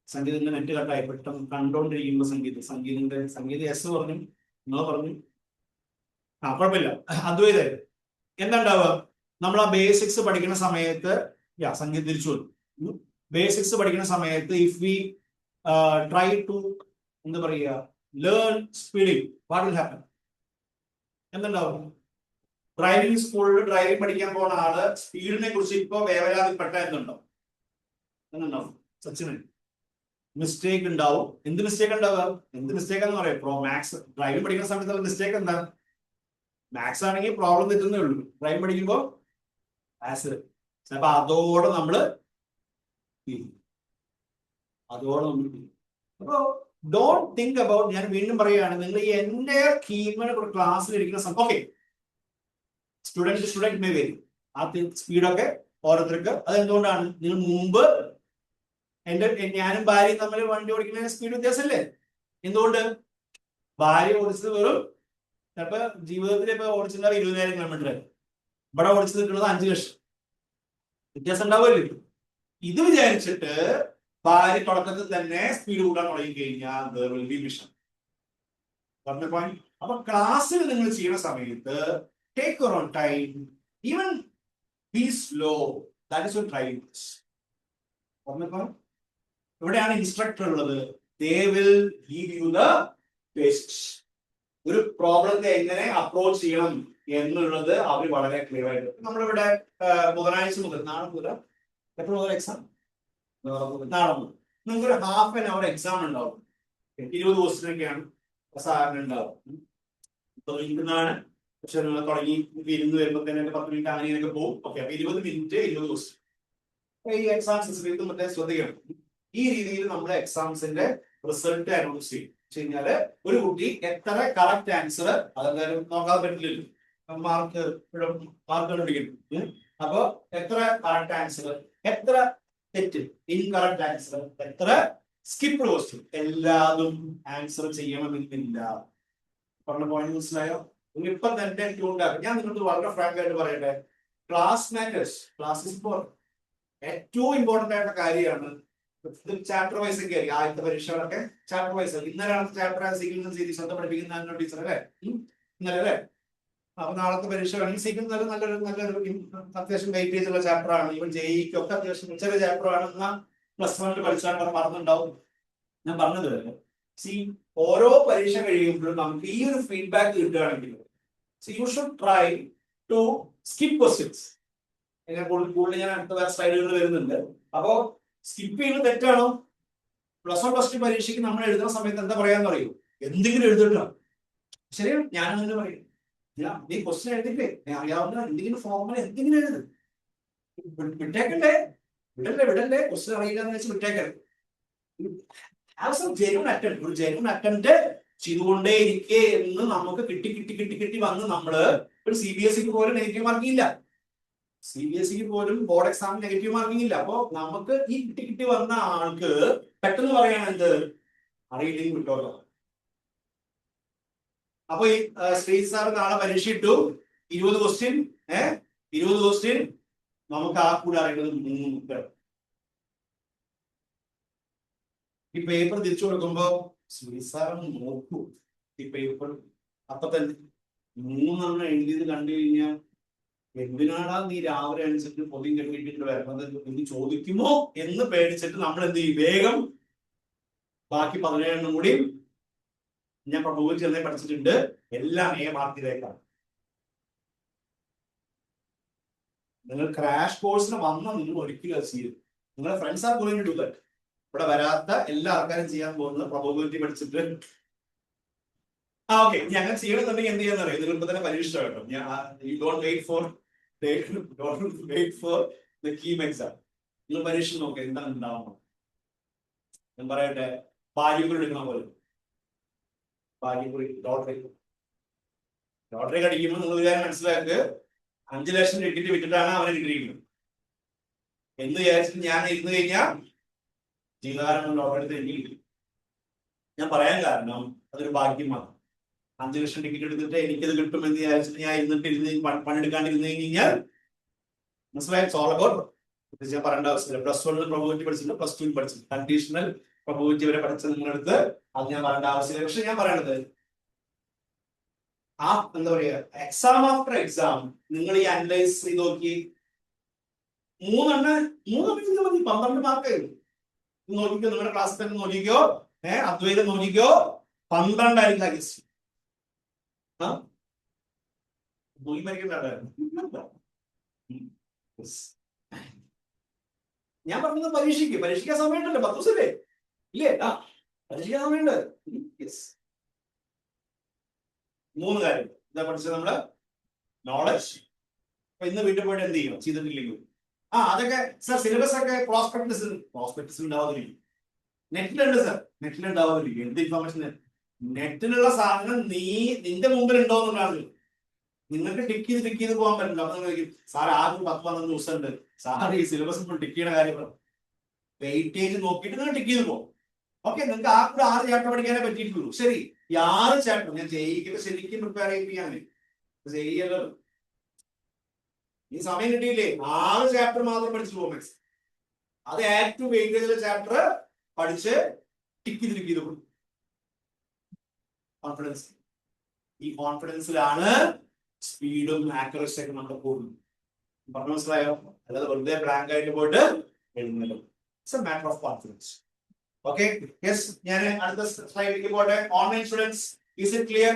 സംഗീതത്തിന്റെ നെറ്റ് കട്ടായി പെട്ടെന്ന് കണ്ടോണ്ടിരിക്കുമ്പോ സംഗീത എസ് പറഞ്ഞു, നിങ്ങൾ പറഞ്ഞു കുഴപ്പമില്ല. അദ്വൈത എന്താ ഉണ്ടാവുക? നമ്മൾ ആ ബേസിക്സ് പഠിക്കുന്ന സമയത്ത് സംഗീതം തിരിച്ചു വന്നു. ബേസിക്സ് പഠിക്കുന്ന സമയത്ത് ഇഫ് വി ട്രൈ ടു എന്താ പറയുക learn speeding, what will happen? എന്തുണ്ടാവും? ഡ്രൈവിംഗ് സ്കൂളിൽ ഡ്രൈവിംഗ് പഠിക്കാൻ പോകുന്ന ആള് സ്പീഡിനെ കുറിച്ച് ഇപ്പൊ വേവലാതിപ്പെട്ട എന്തുണ്ടാവും? സച്ചിന് മിസ്റ്റേക്ക് ഉണ്ടാവും. എന്ത് മിസ്റ്റേക്ക് ഉണ്ടാവുക? എന്ത് മിസ്റ്റേക്ക് എന്ന് പറയാം? മാത്സ് ഡ്രൈവിംഗ് പഠിക്കുന്ന സമയത്തുള്ള മിസ്റ്റേക്ക് എന്താ? മാത്സ് ആണെങ്കിൽ പ്രോബ്ലം തെറ്റുന്നേ ഉള്ളൂ. ഡ്രൈവിംഗ് പഠിക്കുമ്പോ അപ്പൊ അതോടെ നമ്മള് അപ്പൊ ഡോണ്ട് തിങ്ക് അബൌട്ട്, ഞാൻ വീണ്ടും പറയുകയാണ്, നിങ്ങൾ ഈ എന്റെ കീമിന് ക്ലാസ്സിൽ ഇരിക്കുന്ന സമയം ഓക്കെ സ്റ്റുഡന്റ് മേ വരും ആ സ്പീഡൊക്കെ ഓരോരുത്തർക്ക്. അതെന്തുകൊണ്ടാണ്? നിങ്ങൾ മുമ്പ് ഞാനും ഭാര്യയും തമ്മിൽ വണ്ടി ഓടിക്കുന്ന സ്പീഡ് വ്യത്യാസമല്ലേ? എന്തുകൊണ്ട്? ഭാര്യ ഓടിച്ചത് വെറും ചിലപ്പോ ജീവിതത്തിൽ ഇപ്പൊ ഓടിച്ചിട്ടുണ്ടാവും 20,000 കിലോമീറ്റർ, ഇവിടെ ഓടിച്ചു നിൽക്കുന്നത് 5 ലക്ഷം. വ്യത്യാസം ഉണ്ടാവുമല്ലോ. ഇത് വിചാരിച്ചിട്ട് ഭാര്യ തുടക്കത്തിൽ തന്നെ സ്പീഡ് കൂട്ടാൻ തുടങ്ങി കഴിഞ്ഞാൽ പറഞ്ഞ പോയിന്റ്. അപ്പൊ ക്ലാസ്സിൽ നിങ്ങൾ ചെയ്യുന്ന സമയത്ത് take your own time, even B slow, that is your driving. പറഞ്ഞപ്പോ ഇവിടെയാണ് ഇൻസ്ട്രക്ടർ ഉള്ളത്. They will give you the basics. ഒരു പ്രോബ്ലത്തെ എങ്ങനെ അപ്രോച്ച് ചെയ്യണം എന്നുള്ളത് അവർ വളരെ ക്ലിയർ ആയിട്ട്. നമ്മളിവിടെ ബുധനാഴ്ച മുതൽ നാളെ മുതൽ എപ്പോൾ മുതൽ എക്സാം? നാളെ മുതൽ നിങ്ങൾക്കൊരു ½ എക്സാം ഉണ്ടാവും. 20 ദിവസത്തിനൊക്കെയാണ് സാധാരണ ഉണ്ടാവും. ഇന്നാണ് പക്ഷെ നിങ്ങൾ തുടങ്ങി ഇരുന്ന് വരുമ്പോ തന്നെ 10 മിനിറ്റ് അങ്ങനെയൊക്കെ പോകും. ഓക്കെ, അപ്പൊ 20 മിനിറ്റ് 20 ദിവസം. ഈ എക്സാംസ് മറ്റേ ശ്രദ്ധിക്കണം. ഈ രീതിയിൽ നമ്മുടെ എക്സാംസിന്റെ റിസൾട്ട് അനൗൺസ് ചെയ്യും. കഴിഞ്ഞാല് ഒരു കുട്ടി എത്ര കറക്റ്റ് ആൻസർ, അതെന്തായാലും നോക്കാതെ പറ്റില്ലല്ലോ, മാർക്ക് കണ്ടുപിടിക്കുന്നു. അപ്പൊ എത്ര കറക്റ്റ് ആൻസർ, എത്ര തെറ്റ് ഇൻകറക്റ്റ് ആൻസർ, എത്ര സ്കിപ്പ് ക്വസ്റ്റ്യൻ, എല്ലാതും ആൻസർ ചെയ്യണമെന്നില്ല. പറഞ്ഞ പോയിന്റ് മനസ്സിലായോ? ഇപ്പം തന്നെ ട്യൂണ്ടാക്കും. ഞാൻ നിങ്ങൾക്ക് വളരെ ഫ്രാങ്ക് ആയിട്ട് പറയട്ടെ, class matters. Class is important. ഏറ്റവും ഇമ്പോർട്ടന്റ് ആയിട്ടുള്ള കാര്യമാണ്. ചാപ്റ്റർ വൈസ് ഒക്കെ ആയിരിക്കും ആദ്യത്തെ പരീക്ഷകളൊക്കെ. ചാപ്റ്റർ വൈസ് ഇന്നലെ ചാപ്റ്റർ സീക്വൻസ് സീരീസ് ഒക്കെ പഠിപ്പിക്കുന്ന ടീച്ചർ അല്ലേ? ഇന്നലെ അല്ലേ? അപ്പൊ നാളത്തെ പരീക്ഷ വേണമെങ്കിൽ സീക്വൻസ് നല്ലൊരു അത്യാവശ്യം വെയിറ്റേജ് ഉള്ള ചാപ്റ്റർ ആണ്. ഇവൻ ജയിക്കൊക്കെ അത്യാവശ്യം ചെറിയ ചാപ്റ്റർ ആണ്. എന്നാൽ +1 പഠിച്ചാൽ മറന്നുണ്ടാവും. ഞാൻ പറഞ്ഞത് ഓരോ പരീക്ഷ കഴിയുമ്പോഴും നമുക്ക് ഈ ഒരു ഫീഡ്ബാക്ക് കിട്ടുകയാണെങ്കിൽ you should try to skip questions. കൂടുതൽ ഞാൻ അടുത്ത സ്ലൈഡുകൾ വരുന്നുണ്ട്. അപ്പോ സ്കിപ്പ് ചെയ്യുന്നത് തെറ്റാണോ? +1 +2 പരീക്ഷയ്ക്ക് നമ്മൾ എഴുതുന്ന സമയത്ത് എന്താ പറയാന്ന് അറിയൂ? എന്തെങ്കിലും എഴുതട്ടോ. ശരിയാണ്, ഞാനും തന്നെ പറയും. നീ ക്വസ്റ്റ്യൻ എഴുതില്ലേ, അറിയാവുന്ന എന്തെങ്കിലും ഫോർമുല എന്തെങ്കിലും എഴുത്, വിട്ടേക്കണ്ടേ, വിടല്ലേ ക്വസ്റ്റ്യൻ അറിയില്ല എന്ന് വെച്ച് വിട്ടേക്കരുത്. ഒരു ജെന്യൂൻ അറ്റംപ്റ്റ് ചെയ്തുകൊണ്ടേ ഇരിക്കേ എന്ന് നമുക്ക് കിട്ടി വന്ന് നമ്മള് ഒരു CBSEക്ക് പോലും നെഗറ്റീവ് മാർക്കിംഗ് ഇല്ല, CBSEക്ക് പോലും ബോർഡ് എക്സാമിന് നെഗറ്റീവ് മാർക്കിംഗ് ഇല്ല. അപ്പൊ നമുക്ക് ഈ കിട്ടി വന്ന ആൾക്ക് പെട്ടെന്ന് പറയാണ് എന്ത് അറിയില്ലെങ്കിൽ വിട്ടോളൂ. അപ്പൊ ഈ ശ്രീജിത്ത് സാർ നാളെ പരീക്ഷ ഇട്ടു 20 ക്വസ്റ്റ്യൻ 20 ക്വസ്റ്റ്യൻ നമുക്ക് ആ കൂടെ അറിയുന്നത് 3 ഉത്തരം. ഈ പേപ്പർ തിരിച്ചു കൊടുക്കുമ്പോ ശ്രീജിത്ത് സാർ നോക്കൂ ഈ പേപ്പർ, അപ്പൊ തന്നെ 3 എഴുതിയത് കണ്ടു കഴിഞ്ഞാൽ എന്തിനാടാ നീ രാവിലെ അനുസരിച്ച് പൊതിയും കെട്ടിയിട്ട് വരുന്നത് എന്ന് ചോദിക്കുമോ എന്ന് പേടിച്ചിട്ട് നമ്മൾ എന്ത് ചെയ്യും, വേഗം ബാക്കി 17 കൂടി ഞാൻ പ്രൊപ്പോസ് ചെന്നേ പഠിച്ചിട്ടുണ്ട്, എല്ലാം മാർക്കിലേക്കാണ്. നിങ്ങൾ ക്രാഷ് കോഴ്സിന് വന്ന നിങ്ങൾ ഒരിക്കലും അത് ചെയ്യും. നിങ്ങളുടെ friends are going to do that. ഇവിടെ വരാത്ത എല്ലാ ആൾക്കാരും ചെയ്യാൻ പോകുന്നത് പ്രോബബിലിറ്റി പഠിച്ചിട്ട് ഓക്കെ ഞങ്ങൾ ചെയ്യണമെന്നുണ്ടെങ്കിൽ എന്ത് ചെയ്യാന്ന് അറിയാം, നിങ്ങൾ ഇപ്പൊ തന്നെ പരീക്ഷ കേട്ടോ. You don't wait for the KEAM exam. നിങ്ങൾ പരീക്ഷ നോക്കുക എന്താണ് ഉണ്ടാവുന്നത്. ഞാൻ പറയട്ടെ, ഭാഗ്യക്കുറി എടുക്കണ പോലെ, ഭാഗ്യക്കുറി ലോട്ടറി കടിക്കുമ്പോൾ നിങ്ങൾ കാര്യം മനസ്സിലാക്കുക, 5 ലക്ഷം ടിക്കറ്റ് വിറ്റിട്ടാണ് അവനെ കിട്ടിയിരിക്കുന്നത് എന്ന് വിചാരിച്ചിട്ട് ഞാൻ ഇരുന്ന് കഴിഞ്ഞാൽ ജീവകാരണം ലോട്ടറി എടുത്ത് എനിക്ക് കിട്ടും. ഞാൻ പറയാൻ കാരണം അതൊരു ഭാഗ്യമാണ്. 5 ലക്ഷം ടിക്കറ്റ് എടുത്തിട്ട് എനിക്കത് കിട്ടുമെന്ന് വിചാരിച്ചിട്ട് ഞാൻ ഇരുന്ന് പണിയെടുക്കാണ്ടിരുന്ന് കഴിഞ്ഞാൽ മനസ്സിലായ ഓൾ അബൌട്ട് ഞാൻ പറയേണ്ട അവസ്ഥയില്ല. +1 പ്രോബബിലിറ്റി പഠിച്ചില്ല, +2 പഠിച്ചില്ല, കണ്ടീഷണൽ പ്രോബബിലിറ്റി വരെ പഠിച്ച നിങ്ങളെടുത്ത് അത് ഞാൻ പറയേണ്ട ആവശ്യമില്ല. പക്ഷെ ഞാൻ പറയണത് ആ എന്താ പറയാ, എക്സാം ആഫ്റ്റർ എക്സാം നിങ്ങൾ ഈ അനലൈസ് ചെയ്ത് നോക്കി 3 മതി, 12 മാർക്ക് നോക്കിക്കോ. നിങ്ങളുടെ ക്ലാസ്സിൽ തന്നെ നോക്കിക്കോ, അദ്വൈതം നോക്കിക്കോ, 12 ആയിരിക്കും ഹൈസ്റ്റ്. ഞാൻ പറഞ്ഞത് പരീക്ഷിക്കാൻ സമയമുണ്ടല്ലോ, 10 ദിവസല്ലേ ഇല്ലേ? പരീക്ഷിക്കാൻ സമയമുണ്ട്. 3 കാര്യം എന്താ പഠിച്ചത് നമ്മള്, നോളജ്. അപ്പൊ ഇന്ന് വീട്ടിൽ പോയിട്ട് എന്ത് ചെയ്യും, ചെയ്തിട്ടില്ലെങ്കിൽ അതൊക്കെ സർ സിലബസ് ഒക്കെ പ്രോസ്പെക്ടസ് ഉണ്ടാവാതിരിക്കും, നെറ്റിലുണ്ട് സർ, നെറ്റിലുണ്ടാവാതിരിക്കും. എന്ത് ഇൻഫോർമേഷൻ, നെറ്റിലുള്ള സാധനം നിന്റെ മുമ്പിൽ ഉണ്ടോന്നുള്ളതാണ്. നിങ്ങൾക്ക് ടിക്ക് ചെയ്ത് പോകാൻ പറ്റില്ല. അപ്പൊ നിങ്ങൾ സാർ ആദ്യം 10-12 ദിവസം ഉണ്ട്, സാർ ഈ സിലബസ് ഇപ്പോൾ ടിക്ക് ചെയ്യുന്ന കാര്യം വെയിറ്റേജ് നോക്കിയിട്ട് നിങ്ങൾ ടിക്ക് ചെയ്ത് പോകും. ഓക്കെ, നിങ്ങൾക്ക് ആ കൂടെ 6 ചാപ്റ്റർ പഠിക്കാനേ പറ്റിയിട്ടുള്ളൂ. ശരി, ഈ 6 ചാപ്റ്റർ ഞാൻ ജയിക്കുമ്പോൾ ശരിക്കും പ്രിപ്പയർ ചെയ്യിപ്പിക്കാനേ ചെയ്യല്ലോ. ഈ സമയം കിട്ടിയില്ലേ, 6 ചാപ്റ്റർ മാത്രം പഠിച്ചു പോകും. അത് ഏറ്റവും വെയിറ്റേജ് ചാപ്റ്റർ പഠിച്ച് ടിക്ക് ചെയ്ത് പോകും. കോൺഫിഡൻസ്, ഈ കോൺഫിഡൻസിലാണ് സ്പീഡും ആക്യുറസി ഒക്കെ നമ്മുടെ കൂടുന്നു. പറഞ്ഞു മനസ്സിലായോ? അല്ലാതെ വെറുതെ ബ്ലാങ്ക് ആയിട്ട് പോയിട്ട് എഴുതുന്നില്ല. It's a matter of confidence. Okay, yes, ഞാൻ അടുത്ത സ്ലൈഡിലേക്ക് പോട്ടെ. Online students, is it clear?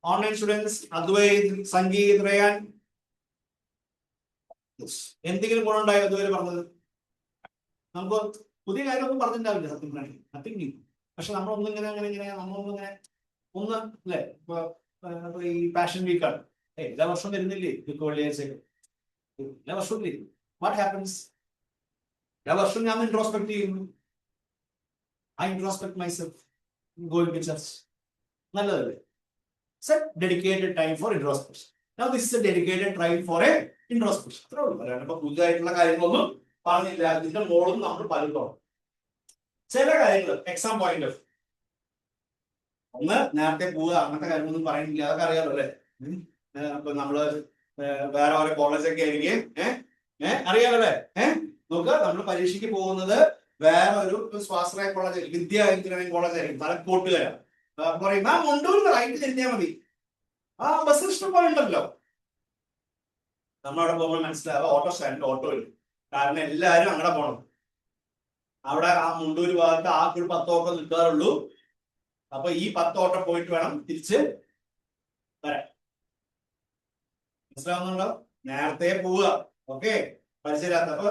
Online students, Advaith, Sangeeth, Rayan, എന്തെങ്കിലും ഗുണമുണ്ടായോ അതുവരെ പറഞ്ഞത്? നമുക്ക് പുതിയ കാര്യമൊന്നും പറഞ്ഞിട്ടുണ്ടാവില്ല സത്യം പറഞ്ഞാൽ, നത്തിങ്. പക്ഷെ നമ്മളൊന്നിങ്ങനെ നമ്മളൊന്നിങ്ങനെ അല്ലേ, ഇപ്പൊ ഈ പാഷൻ വീക്കാണ്, എല്ലാ വർഷവും വരുന്നില്ലേ വെള്ളിയാഴ്ചയൊക്കെ, എല്ലാ വർഷവും ഇല്ലേ? വാട്ട് ഹാപ്പൻസ്, എല്ലാ വർഷവും ഞാൻ ഇൻട്രോസ്പെക്ട് ചെയ്യുന്നു. I introspect myself, going to church. നല്ലതല്ലേ? Set dedicated time for introspection. Now this is a dedicated time for a introspection. അത്രേ ഉള്ളൂ. അല്ലാണ്ട് ഇപ്പൊ പുതിയതായിട്ടുള്ള കാര്യങ്ങളൊന്നും പറഞ്ഞില്ല. ഇതിന്റെ മോളും നമ്മൾ പലതോ ചില കാര്യങ്ങൾ എക്സാം പോയിന്റ് ഓഫ് ഒന്ന് നേരത്തെ പോവുക അങ്ങനത്തെ കാര്യങ്ങളൊന്നും പറയുന്നില്ല. അതൊക്കെ അറിയാലോ അല്ലേ? അപ്പൊ നമ്മള് വേറെ ഓരോ കോളേജൊക്കെ ആയിരിക്കും അറിയാലോ അല്ലേ? നോക്കുക, നമ്മൾ പരീക്ഷയ്ക്ക് പോകുന്നത് വേറെ ഒരു സ്വാശ്രയ കോളേജ്, വിദ്യ എഞ്ചിനീയറിംഗ് കോളേജ് ആയിരിക്കും, തലക്കോട്ടുകര പറയും. മുണ്ടൂരിൽ റൈറ്റ് തിരിഞ്ഞാൽ മതി, ബസ് ഇഷ്ടം പോലെ ഉണ്ടല്ലോ. നമ്മളവിടെ പോകുമ്പോൾ മനസ്സിലാവുക ഓട്ടോ സ്റ്റാൻഡിൽ ഓട്ടോ വരും, കാരണം എല്ലാവരും അങ്ങനെ പോകണം. അവിടെ ആ മുണ്ടൂര് ഭാഗത്ത് ഒരു 10 ഓട്ടോ നിൽക്കാറുള്ളൂ. അപ്പൊ ഈ 10 ഓട്ടോ പോയിട്ട് വേണം തിരിച്ച് വരാൻ. മനസ്സിലാവുന്നുണ്ടോ? നേരത്തെ പോവുക. ഓക്കെ, പരിചയമില്ലാത്ത. അപ്പൊ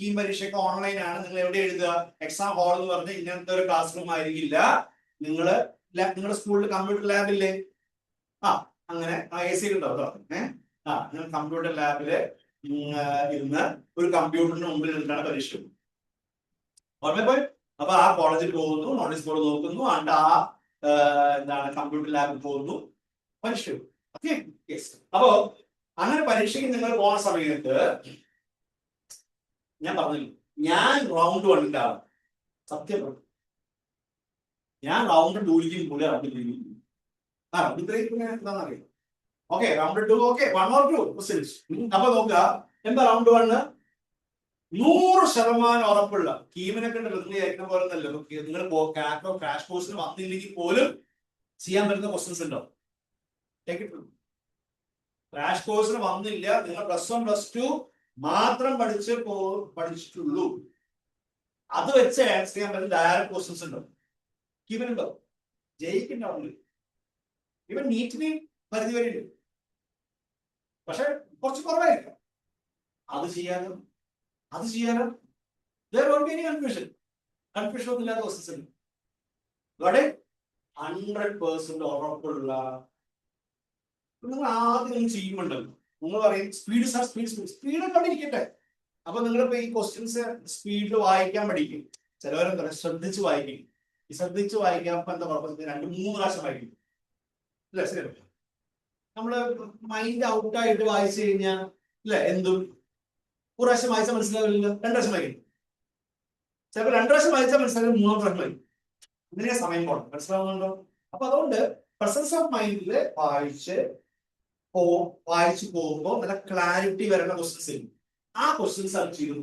ഈ പരീക്ഷയൊക്കെ ഓൺലൈൻ ആണ്. നിങ്ങൾ എവിടെ എഴുതുക? എക്സാം ഹാൾ എന്ന് പറഞ്ഞ് ഇങ്ങനത്തെ ഒരു ക്ലാസ് റൂം ആയിരിക്കില്ല. നിങ്ങൾ നിങ്ങളുടെ സ്കൂളിൽ കമ്പ്യൂട്ടർ ലാബില്ലേ? ആ അങ്ങനെ AC ഉണ്ടോ കേട്ടോ? നിങ്ങൾ കമ്പ്യൂട്ടർ ലാബില് ഇരുന്ന് ഒരു കമ്പ്യൂട്ടറിന് മുമ്പിൽ നിന്നാണ് പരീക്ഷ. ഓർമ്മപ്പോയി. അപ്പൊ ആ കോളേജിൽ പോകുന്നു, നോട്ടീസ് ബോർഡ് നോക്കുന്നു, ആണ്ട് ആ എന്താണ് കമ്പ്യൂട്ടർ ലാബിൽ പോകുന്നു, പരീക്ഷ. ഓക്കെ. അപ്പോ അങ്ങനെ പരീക്ഷയ്ക്ക് നിങ്ങൾ പോകുന്ന സമയത്ത് ഞാൻ പറഞ്ഞില്ല, ഞാൻ റൗണ്ട് 1 ആവും. സത്യം പറഞ്ഞു, ഞാൻ റൗണ്ട് 2 പോലെ റൗണ്ട് 3 റൗണ്ട് 3 എന്താണെന്നറിയാം. Okay, round 2 okay 1 or 2 questions. അപ്പൊ നോക്കുക, എന്താ റൗണ്ട് 1? 100% ഉറപ്പുള്ള കീമിനെ കണ്ട് വെറുതെ അയക്കുന്ന പോലെ നല്ല നിങ്ങൾ ക്രാഷ് കോഴ്സിന് വന്നില്ലെങ്കിൽ പോലും ചെയ്യാൻ പറ്റുന്ന ക്വസ്റ്റ്യൻസ് ഉണ്ടോ? ക്രാഷ് കോഴ്സിന് വന്നില്ല, നിങ്ങൾ +1 +2 മാത്രം പഠിച്ചിട്ടുള്ളൂ, അത് വെച്ച് ആൻസർ ചെയ്യാൻ പറ്റുന്ന ഡയറക്റ്റ് ക്വസ്റ്റ്യൻസ് ഉണ്ടോ? കീമിനുണ്ടോ? ജയിക്കുന്നുണ്ടാവില്ല. ഇവൻ നീറ്റിന് പരിധി വരെയുണ്ട്, പക്ഷെ കുറച്ച് കുറവായിരിക്കും. അത് ചെയ്യാനോ കൺഫ്യൂഷൻ ഒന്നും ഇല്ലാത്ത ക്വസ്റ്റ്യൻസ് ഉണ്ട്. ഇവിടെ 100% ഉറപ്പുള്ള നിങ്ങൾ ആദ്യം ചെയ്യുമ്പോണ്ടല്ലോ, നിങ്ങൾ പറയും സ്പീഡൊക്കെ അവിടെ ഇരിക്കട്ടെ. അപ്പൊ നിങ്ങളിപ്പോ ഈ ക്വസ്റ്റ്യൻസ് സ്പീഡിൽ വായിക്കാൻ പഠിക്കും. ചിലവരെന്താ ശ്രദ്ധിച്ച് വായിക്കും. ഈ ശ്രദ്ധിച്ച് വായിക്കാൻ എന്താ കുഴപ്പം? 2-3 പ്രാവശ്യം വായിക്കും അല്ലെ? ശരി, നമ്മള് മൈൻഡ് ഔട്ടായിട്ട് വായിച്ചു കഴിഞ്ഞാൽ അല്ലെ എന്തും ഒരു പ്രാവശ്യം വായിച്ചാൽ മനസ്സിലാവില്ല, 2 പ്രാവശ്യം വായിക്കും. ചിലപ്പോൾ 2 പ്രാവശ്യം വായിച്ചാൽ മനസ്സിലാവില്ല, 3 പ്രാവശ്യം വായിക്കും. ഇതിനെ സമയം പോകണം. മനസ്സിലാവുന്നുണ്ടോ? അപ്പൊ അതുകൊണ്ട് പ്രസൻസ് ഓഫ് മൈൻഡില് വായിച്ച് പോകുമ്പോൾ നല്ല ക്ലാരിറ്റി വരുന്ന ക്വസ്റ്റ്യൻസ് ഉണ്ട്. ആ ക്വസ്റ്റ്യൻസ് ആണ് ചെയ്തു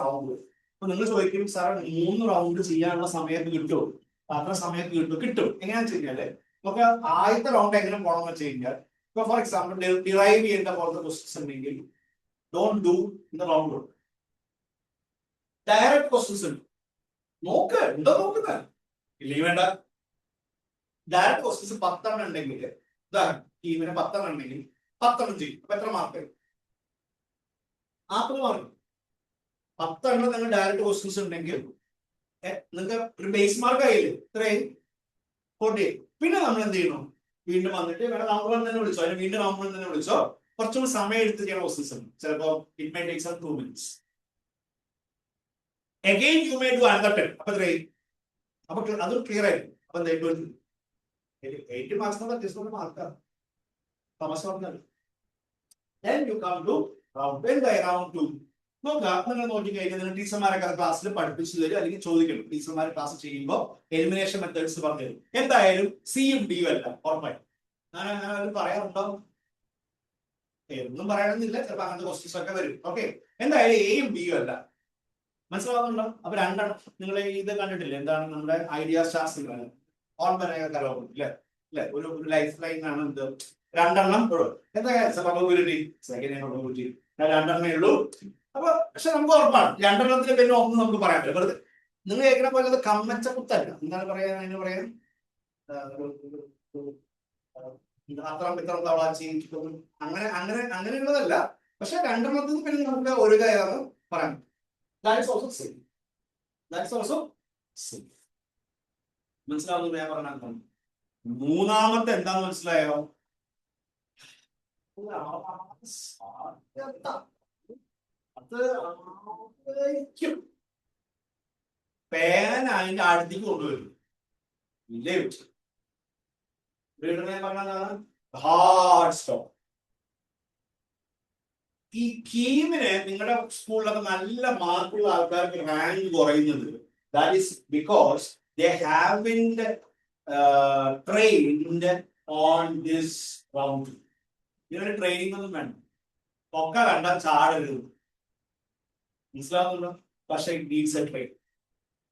റൗണ്ട്. അപ്പൊ നിങ്ങൾ ചോദിക്കും, സാർ 3 റൗണ്ട് ചെയ്യാനുള്ള സമയത്ത് കിട്ടുമോ? അത്ര സമയത്ത് കിട്ടും. എങ്ങനെയാണെന്ന് വെച്ച് കഴിഞ്ഞാല് നമുക്ക് ആദ്യത്തെ റൗണ്ട് എങ്ങനെ പോകണം എന്ന് വെച്ച് കഴിഞ്ഞാൽ, ഇപ്പൊ ഫോർ എക്സാമ്പിൾ ഡിറൈവ് ചെയ്യേണ്ട പോലത്തെ ക്വസ്റ്റ്യൻസ് ഉണ്ടെങ്കിൽ don't do in the round 1. Direct questions ഉണ്ട്, ഉണ്ടോ നോക്കുന്നത്, ഇല്ലെങ്കിൽ വേണ്ട. ഡയറക്റ്റ് ക്വസ്റ്റ്യൻസ് 10 ഉണ്ടെങ്കിൽ, ടീമിന് 10 ഉണ്ടെങ്കിൽ 10 ചെയ്യും. അപ്പൊ എത്ര മാർക്ക്? 40 മാർക്ക്. 10 നിങ്ങൾ ഡയറക്റ്റ് ക്വസ്റ്റ്യൻസ് ഉണ്ടെങ്കിൽ നിങ്ങൾക്ക് ഒരു ബേസ് മാർക്ക് ആയില്ലേ? ഇത്രയും 48. പിന്നെ നമ്മൾ എന്ത് ചെയ്യണം? വീണ്ടും വന്നിട്ട് റൗണ്ട് 1 തന്നെ വിളിച്ചോ, അതിന് വീണ്ടും റൗണ്ട് 1 തന്നെ വിളിച്ചോ. കുറച്ചുകൂടി സമയം എടുത്ത് ചെയ്യുന്ന ക്വസ്റ്റ്യൻസ് ഉണ്ട്. ചിലപ്പോ it may take 2 minutes. Again you may do another 10. അപ്പൊ എത്രയും അപ്പൊ അത് ക്ലിയർ ആയിരിക്കും. അപ്പൊ എന്താ 80 മാർക്സ് മാർക്കാണ് തമാശ പറഞ്ഞത്. Then you come to round 2. നിങ്ങൾ നോക്കിക്കഴിഞ്ഞാൽ നിങ്ങൾ ടീച്ചർമാരൊക്കെ ക്ലാസ്സിൽ പഠിപ്പിച്ചു തരും, അല്ലെങ്കിൽ ചോദിക്കണം. ടീച്ചർമാർ ക്ലാസ് ചെയ്യുമ്പോൾ എലിമിനേഷൻ മെത്തേഡ്സ് പറഞ്ഞു തരും. എന്തായാലും സിയും ഡിയും അല്ല ഉറപ്പായി. ഞാൻ പറയാറുണ്ടോ? ഒന്നും പറയണമെന്നില്ല, ചിലപ്പോൾ അങ്ങനത്തെ ക്വസ്റ്റ്യൻസ് ഒക്കെ വരും. ഓക്കെ, എന്തായാലും എയും ബിയും അല്ല. മനസ്സിലാവുന്നുണ്ടോ? അപ്പൊ 2 നിങ്ങൾ ഇത് കണ്ടിട്ടില്ലേ? എന്താണ് നമ്മുടെ ഐഡിയ ശാസ്ത്രങ്ങൾ ഓൺമനകരവും അല്ലെ? ഒരു ലൈഫ് ലൈൻ ആണ് എന്ത്? 2 എന്താ പ്രോബബിലിറ്റി? സെക്കൻഡ് പ്രോബബിലിറ്റി 2 ഉള്ളൂ. അപ്പൊ പക്ഷെ നമുക്ക് ഉറപ്പാണ് 2 പിന്നെ ഒന്നും നമുക്ക് പറയാൻ പറ്റില്ല. വെറുതെ നിങ്ങൾ കേൾക്കുന്ന പോലെ അത് കമ്മച്ച കുത്തല്ല. എന്താണ് പറയാൻ? അതിന് പറയാൻ ഇത്രം തവളാച്ചി അങ്ങനെയുള്ളതല്ല. പക്ഷെ 2 പിന്നെ നമുക്ക് ഒരു കാര്യമാണ് പറയാൻ. മനസ്സിലാവുന്നു ഞാൻ പറഞ്ഞ? മൂന്നാമത്തെ എന്താന്ന് മനസ്സിലായോ? പേന അതിന്റെ അടുത്തേക്ക് കൊണ്ടുവരും. ഇല്ലേ പറഞ്ഞതാണ് ഹാർഡ് സ്റ്റോപ്പ്. ഈ കീമിന് നിങ്ങളുടെ സ്കൂളിലൊക്കെ നല്ല മാർക്കുള്ള ആൾക്കാർക്ക് റാങ്ക് കുറയുന്നത് that is because they haven't trained on this round. ഇതിനൊരു ട്രെയിനിങ് ഒന്നും വേണ്ട, ഒക്കെ കണ്ടാൽ ചാടരുത്. മനസ്സിലാവുന്നുണ്ടോ? പക്ഷെ ഇറ്റ് നീഡ്സ് എ ട്രെയിൻ.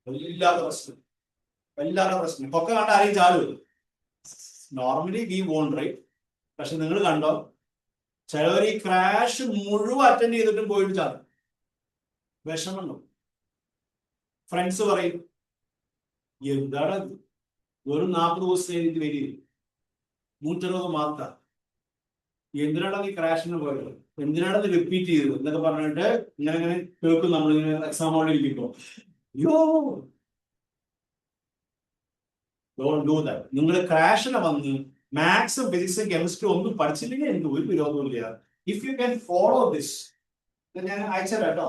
വല്ലാത്ത പ്രശ്നം ഒക്കെ കണ്ട ആരെയും ചാടുമല്ലോ. Normally we won't write. പക്ഷെ നിങ്ങൾ കണ്ടോ, ചിലവർ ഈ ക്രാഷ് മുഴുവൻ അറ്റൻഡ് ചെയ്തിട്ടും പോയിട്ട് ചാടും. വിഷമമുണ്ടോ? ഫ്രണ്ട്സ് പറയും, എന്താണ് വെറും 40 ദിവസം എഴുതി വരിക, 160 മാർക്കാ, എന്തിനാണ് ഈ ക്രാഷിന് പോയത്, എന്തിനാണ് റിപ്പീറ്റ് ചെയ്തത് എന്നൊക്കെ പറഞ്ഞിട്ട് ഇങ്ങനെ കേൾക്കും. നമ്മളിങ്ങനെ എക്സാം ഹോളിൽ ഇരിക്കുമ്പോ, അയ്യോ ഡോണ്ട് ഡു ദാറ്റ്. നിങ്ങൾ ക്രാഷിന് വന്ന് മാത്സും ഫിസിക്സും കെമിസ്ട്രി ഒന്നും പഠിച്ചില്ലെങ്കിൽ എനിക്ക് ഒരു വിരോധമില്ല. If you can follow this, ഞാൻ അയച്ചത് കേട്ടോ,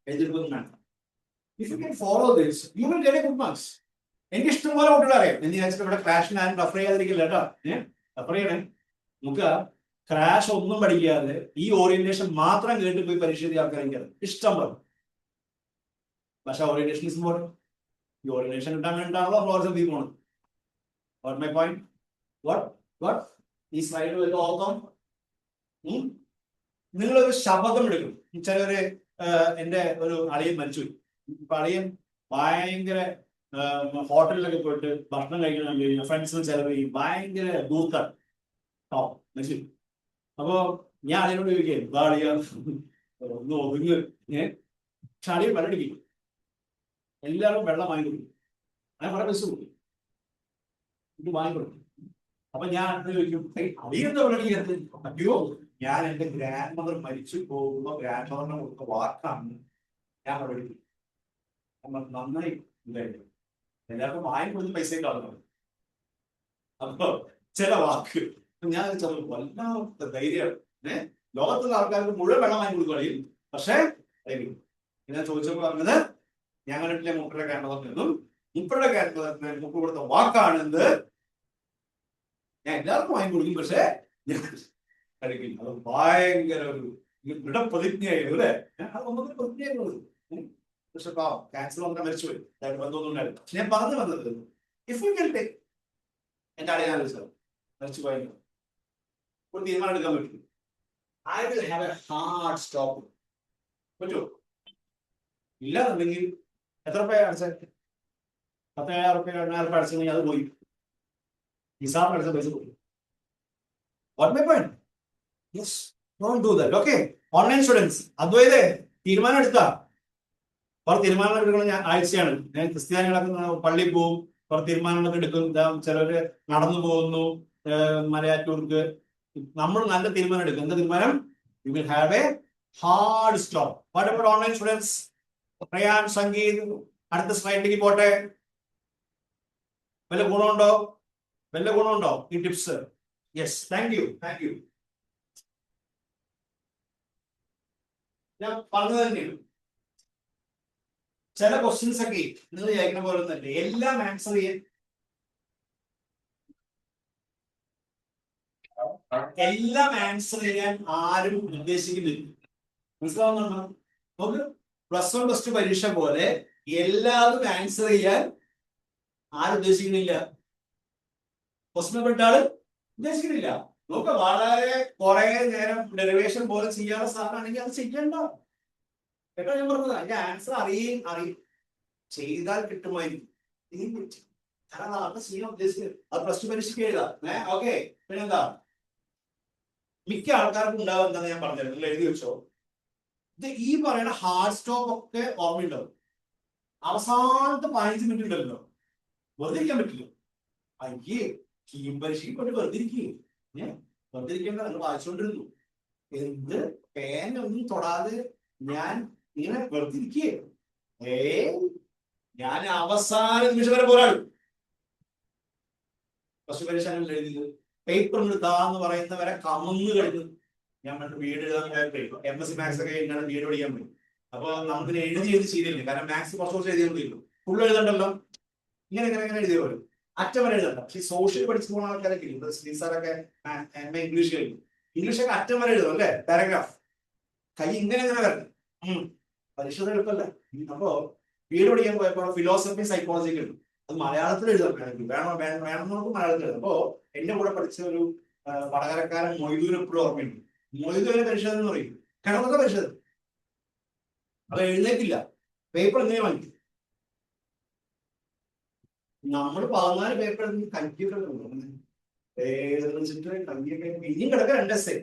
എഴുതിയിരിക്കുന്നു. If you can follow this you will get A good marks. എനിക്ക് ഇഷ്ടംപോലെ കുട്ടികളെ അറിയാം. എന്ന് വിചാരിച്ചിട്ട് ഇവിടെ ക്രാഷിന് ആരും റെഫർ ചെയ്യാതിരിക്കില്ല കേട്ടോ. റെഫർ ചെയ്യണേ. നമുക്ക് ക്രാഷ് ഒന്നും പഠിക്കാതെ ഈ ഓറിയന്റേഷൻ മാത്രം കേട്ട് പോയി പരീക്ഷ എഴുതിയ ആൾക്കാർ ഇഷ്ടം പോലെ. പക്ഷെ ഓറിയന്റേഷൻ ഇസ് ഇമ്പോർട്ടന്റ്. ഈ ഓറിയന്റേഷൻ കിട്ടാൻ വേണ്ടിയിട്ടാണല്ലോ ഫ്ലോർസ് എത്തി പോണത്. What my point? വാട്ട് ഈ സ്ലൈഡ് ഓർത്തോ. നിങ്ങളൊരു ശബ്ദം എടുക്കും. ചിലര് എന്റെ ഒരു അളിയൻ മരിച്ചുപോയി. ഇപ്പൊ അളിയൻ ഭയങ്കര ഹോട്ടലിലൊക്കെ പോയിട്ട് ഭക്ഷണം കഴിക്കണം, ഫ്രണ്ട്സിന് ചെലവ് ചെയ്യും, ഭയങ്കര ദൂർത്താണ്. മരിച്ചു. അപ്പൊ ഞാൻ അളിയനോട് ചോദിക്കുകയും അളിയ ഒന്ന് ഒതുങ്ങ്. പക്ഷെ അളിയൻ വെള്ളടിക്കും. എല്ലാവരും വെള്ളം വാങ്ങിക്കൊടുക്കും. അങ്ങനെ കുറെ ബസ് കൊടുക്കും, ഇത് വാങ്ങിക്കൊടുക്കും. അപ്പൊ ഞാൻ ചോദിക്കും അളിയെന്താ വെള്ളടിക്കുന്നത്? അയ്യോ, ഞാൻ എന്റെ ഗ്രാൻഡ് മദർ മരിച്ചു പോകുമ്പോ ഗ്രാൻഡ് മദറിനെ കൊടുത്ത വാക്കാണ് ഞാൻ വെള്ളടിക്കും. നന്നായി ഉണ്ടായിരുന്നു. എല്ലാവർക്കും വാങ്ങിക്കൊടുത്ത് പൈസ കളഞ്ഞു. അപ്പൊ ചില വാക്ക് ഞാൻ വല്ലാത്ത ധൈര്യം. ലോകത്തുള്ള ആൾക്കാർക്ക് മുഴുവൻ വെള്ളം വാങ്ങി കൊടുക്കുകയും, പക്ഷേ ഞാൻ ചോദിച്ചപ്പോൾ പറഞ്ഞത് ഞാൻ കണ്ടിട്ടില്ല മുപ്പരുടെ കേരളത്തിനും മുപ്പരുടെ കേരളത്തിന് മുപ്പ് കൊടുത്ത വാക്കാണെന്ന്. ഞാൻ എല്ലാവർക്കും വാങ്ങി കൊടുക്കും, പക്ഷെ ഞാൻ കഴിക്കില്ല. അത് ഭയങ്കര ഒരു ദൃഢപ്രതിജ്ഞയായിരുന്നു അല്ലേ? അതൊന്നും പ്രതിജ്ഞയായിരുന്നു. പക്ഷെ ക്യാൻസർ വന്നാൽ മരിച്ചുപോയി, ബന്ധമൊന്നും ഉണ്ടായിരുന്നു. ഞാൻ പറഞ്ഞു വന്നത് ഇഫ് യു ക്യാൻ ടേക്ക്, എന്റെ അടയാളം മരിച്ചു പോയെങ്കിൽ ഒരു തീരുമാനം എടുക്കാൻ പറ്റും. I will have a hard stop. പറ്റുമോ? ഇല്ലാന്നുണ്ടെങ്കിൽ എത്ര രൂപ അടച്ചാൽ? 10,000 രൂപ 8,000 രൂപ അടച്ചെങ്കിൽ അത് പോയി. ഹിസാബ് അടച്ച പൈസ പോയി. What my point? Yes, don't do that. Okay, online students അദ്വൈതേ തീരുമാനം എടുത്താ. കുറെ തീരുമാനങ്ങൾ എടുക്കണം. ഞാൻ ആഴ്ചയാണ്. ഞാൻ ക്രിസ്ത്യാനികളൊക്കെ പള്ളിയിൽ പോകും, കുറെ തീരുമാനങ്ങളൊക്കെ എടുക്കും. ചിലര് നടന്നു പോകുന്നു മലയാറ്റൂർക്ക്. നമ്മൾ നല്ല തീരുമാനം എടുക്കും. എന്താ തീരുമാനം? You will have a hard stop. What about online students? Prayan, Sangeeth, അടുത്ത സ്ലൈഡിലേക്ക് പോട്ടെ. വല്ല ഗുണമുണ്ടോ? വല്ല ഗുണമുണ്ടോ ഈ ടിപ്സ്? Yes, thank you. ഞാൻ പറഞ്ഞു തന്നെയാണ്. ചില ക്വസ്റ്റ്യൻസ് ഒക്കെ നിങ്ങൾ ചോദിക്കുന്ന പോലെ തന്നെ എല്ലാം ആൻസർ ചെയ്യാൻ ആരും ഉദ്ദേശിക്കുന്നില്ല. മനസ്സിലാവുന്നുണ്ടോ? നമുക്ക് +1 +2 പരീക്ഷ പോലെ എല്ലാവരും ആൻസർ ചെയ്യാൻ ആരും ഉദ്ദേശിക്കുന്നില്ല. ക്വസ്റ്റ്യൻ പെട്ടാള് ഉദ്ദേശിക്കുന്നില്ല. നമുക്ക് വളരെ കുറെ നേരം ഡെറിവേഷൻ പോലെ ചെയ്യാനുള്ള സാധനമാണെങ്കിൽ അത് ചെയ്യണ്ട. കേട്ടോ ഞാൻ പറഞ്ഞത്? അതിന്റെ ആൻസർ അറിയും ചെയ്താൽ കിട്ടുമായിരിക്കും. ചെയ്യാൻ ഉദ്ദേശിക്കുന്നത് അത് +2 പരീക്ഷയ്ക്ക് എഴുതാം. ഓക്കെ, പിന്നെന്താ മിക്ക ആൾക്കാർക്കും ഉണ്ടാവും. എന്താന്ന് ഞാൻ പറഞ്ഞത് നിങ്ങൾ എഴുതി വെച്ചോ. ഇത് ഈ പറയുന്ന ഹാർഡ് സ്റ്റോപ്പ് ഒക്കെ ഓർമ്മയുണ്ടാവും. അവസാനത്തെ 15 മിനിറ്റ് ഉണ്ടല്ലോ, വെറുതെ ഇരിക്കാൻ പറ്റില്ല. അയ്യേ, കീം പരീക്ഷയ്ക്ക് കൊണ്ട് വെറുതെ ഇരിക്കുകയും വെറുതെ ഇരിക്കേണ്ട. നിങ്ങൾ വായിച്ചുകൊണ്ടിരുന്നു. എന്ത് പേനൊന്നും തൊടാതെ ഞാൻ ഇങ്ങനെ വെറുതെ ഇരിക്കുകയെ. ഞാൻ അവസാന നിമിഷം വരെ പോരാടും. +2 പരീക്ഷ എഴുതിയത് പേപ്പർ എടുത്താന്ന് പറയുന്നവരെ കമന്ന് കഴിഞ്ഞു. ഞാൻ വീട് എഴുതാൻ MSc മാത്സ് ഒക്കെ എങ്ങനെയാണ് വീട് പഠിക്കാൻ പോയി. അപ്പൊ നമുക്ക് എഴുതി ശീലമില്ല. കാരണം മാത്സ് കുറച്ച് എഴുതിയാൽ മതിയല്ലോ. ഫുള്ള് എഴുതണ്ടല്ലോ. ഇങ്ങനെ എഴുതിയ പോലും അറ്റം വരെ എഴുതണ്ട. പക്ഷെ സോഷ്യൽ പഠിച്ചു പോകുന്ന ആൾക്കാരൊക്കെ സാറൊക്കെ ഇംഗ്ലീഷ് കഴിഞ്ഞു. ഇംഗ്ലീഷൊക്കെ അറ്റം വരെ എഴുതും അല്ലേ? പാരഗ്രാഫ് കൈ ഇങ്ങനെ വരണം. പരീക്ഷ എളുപ്പമല്ല. അപ്പോ വീട് പഠിക്കാൻ പോയപ്പോ ഫിലോസഫി സൈക്കോളജി ഒക്കെ ഉണ്ട്. അത് മലയാളത്തിൽ എഴുതാൻ വേണം നമുക്ക് മലയാളത്തിൽ എഴുതാം. അപ്പോ എന്റെ കൂടെ പഠിച്ച ഒരു വടകരക്കാരൻ മൊയ്തൂർ എപ്പോഴും ഓർമ്മയുണ്ട്. മൊയ്തൂരെ പരിശോധന എന്ന് പറയും. കിടന്നൊക്കെ പരിശോധന. അത് എഴുന്നേക്കില്ല. പേപ്പർ എങ്ങനെ വാങ്ങിക്കും? നമ്മൾ 14 പേപ്പർ കഞ്ചിട്ട് കഞ്ചിയൊക്കെ ഇനിയും കിടക്കാൻ 2 എസ്സേ.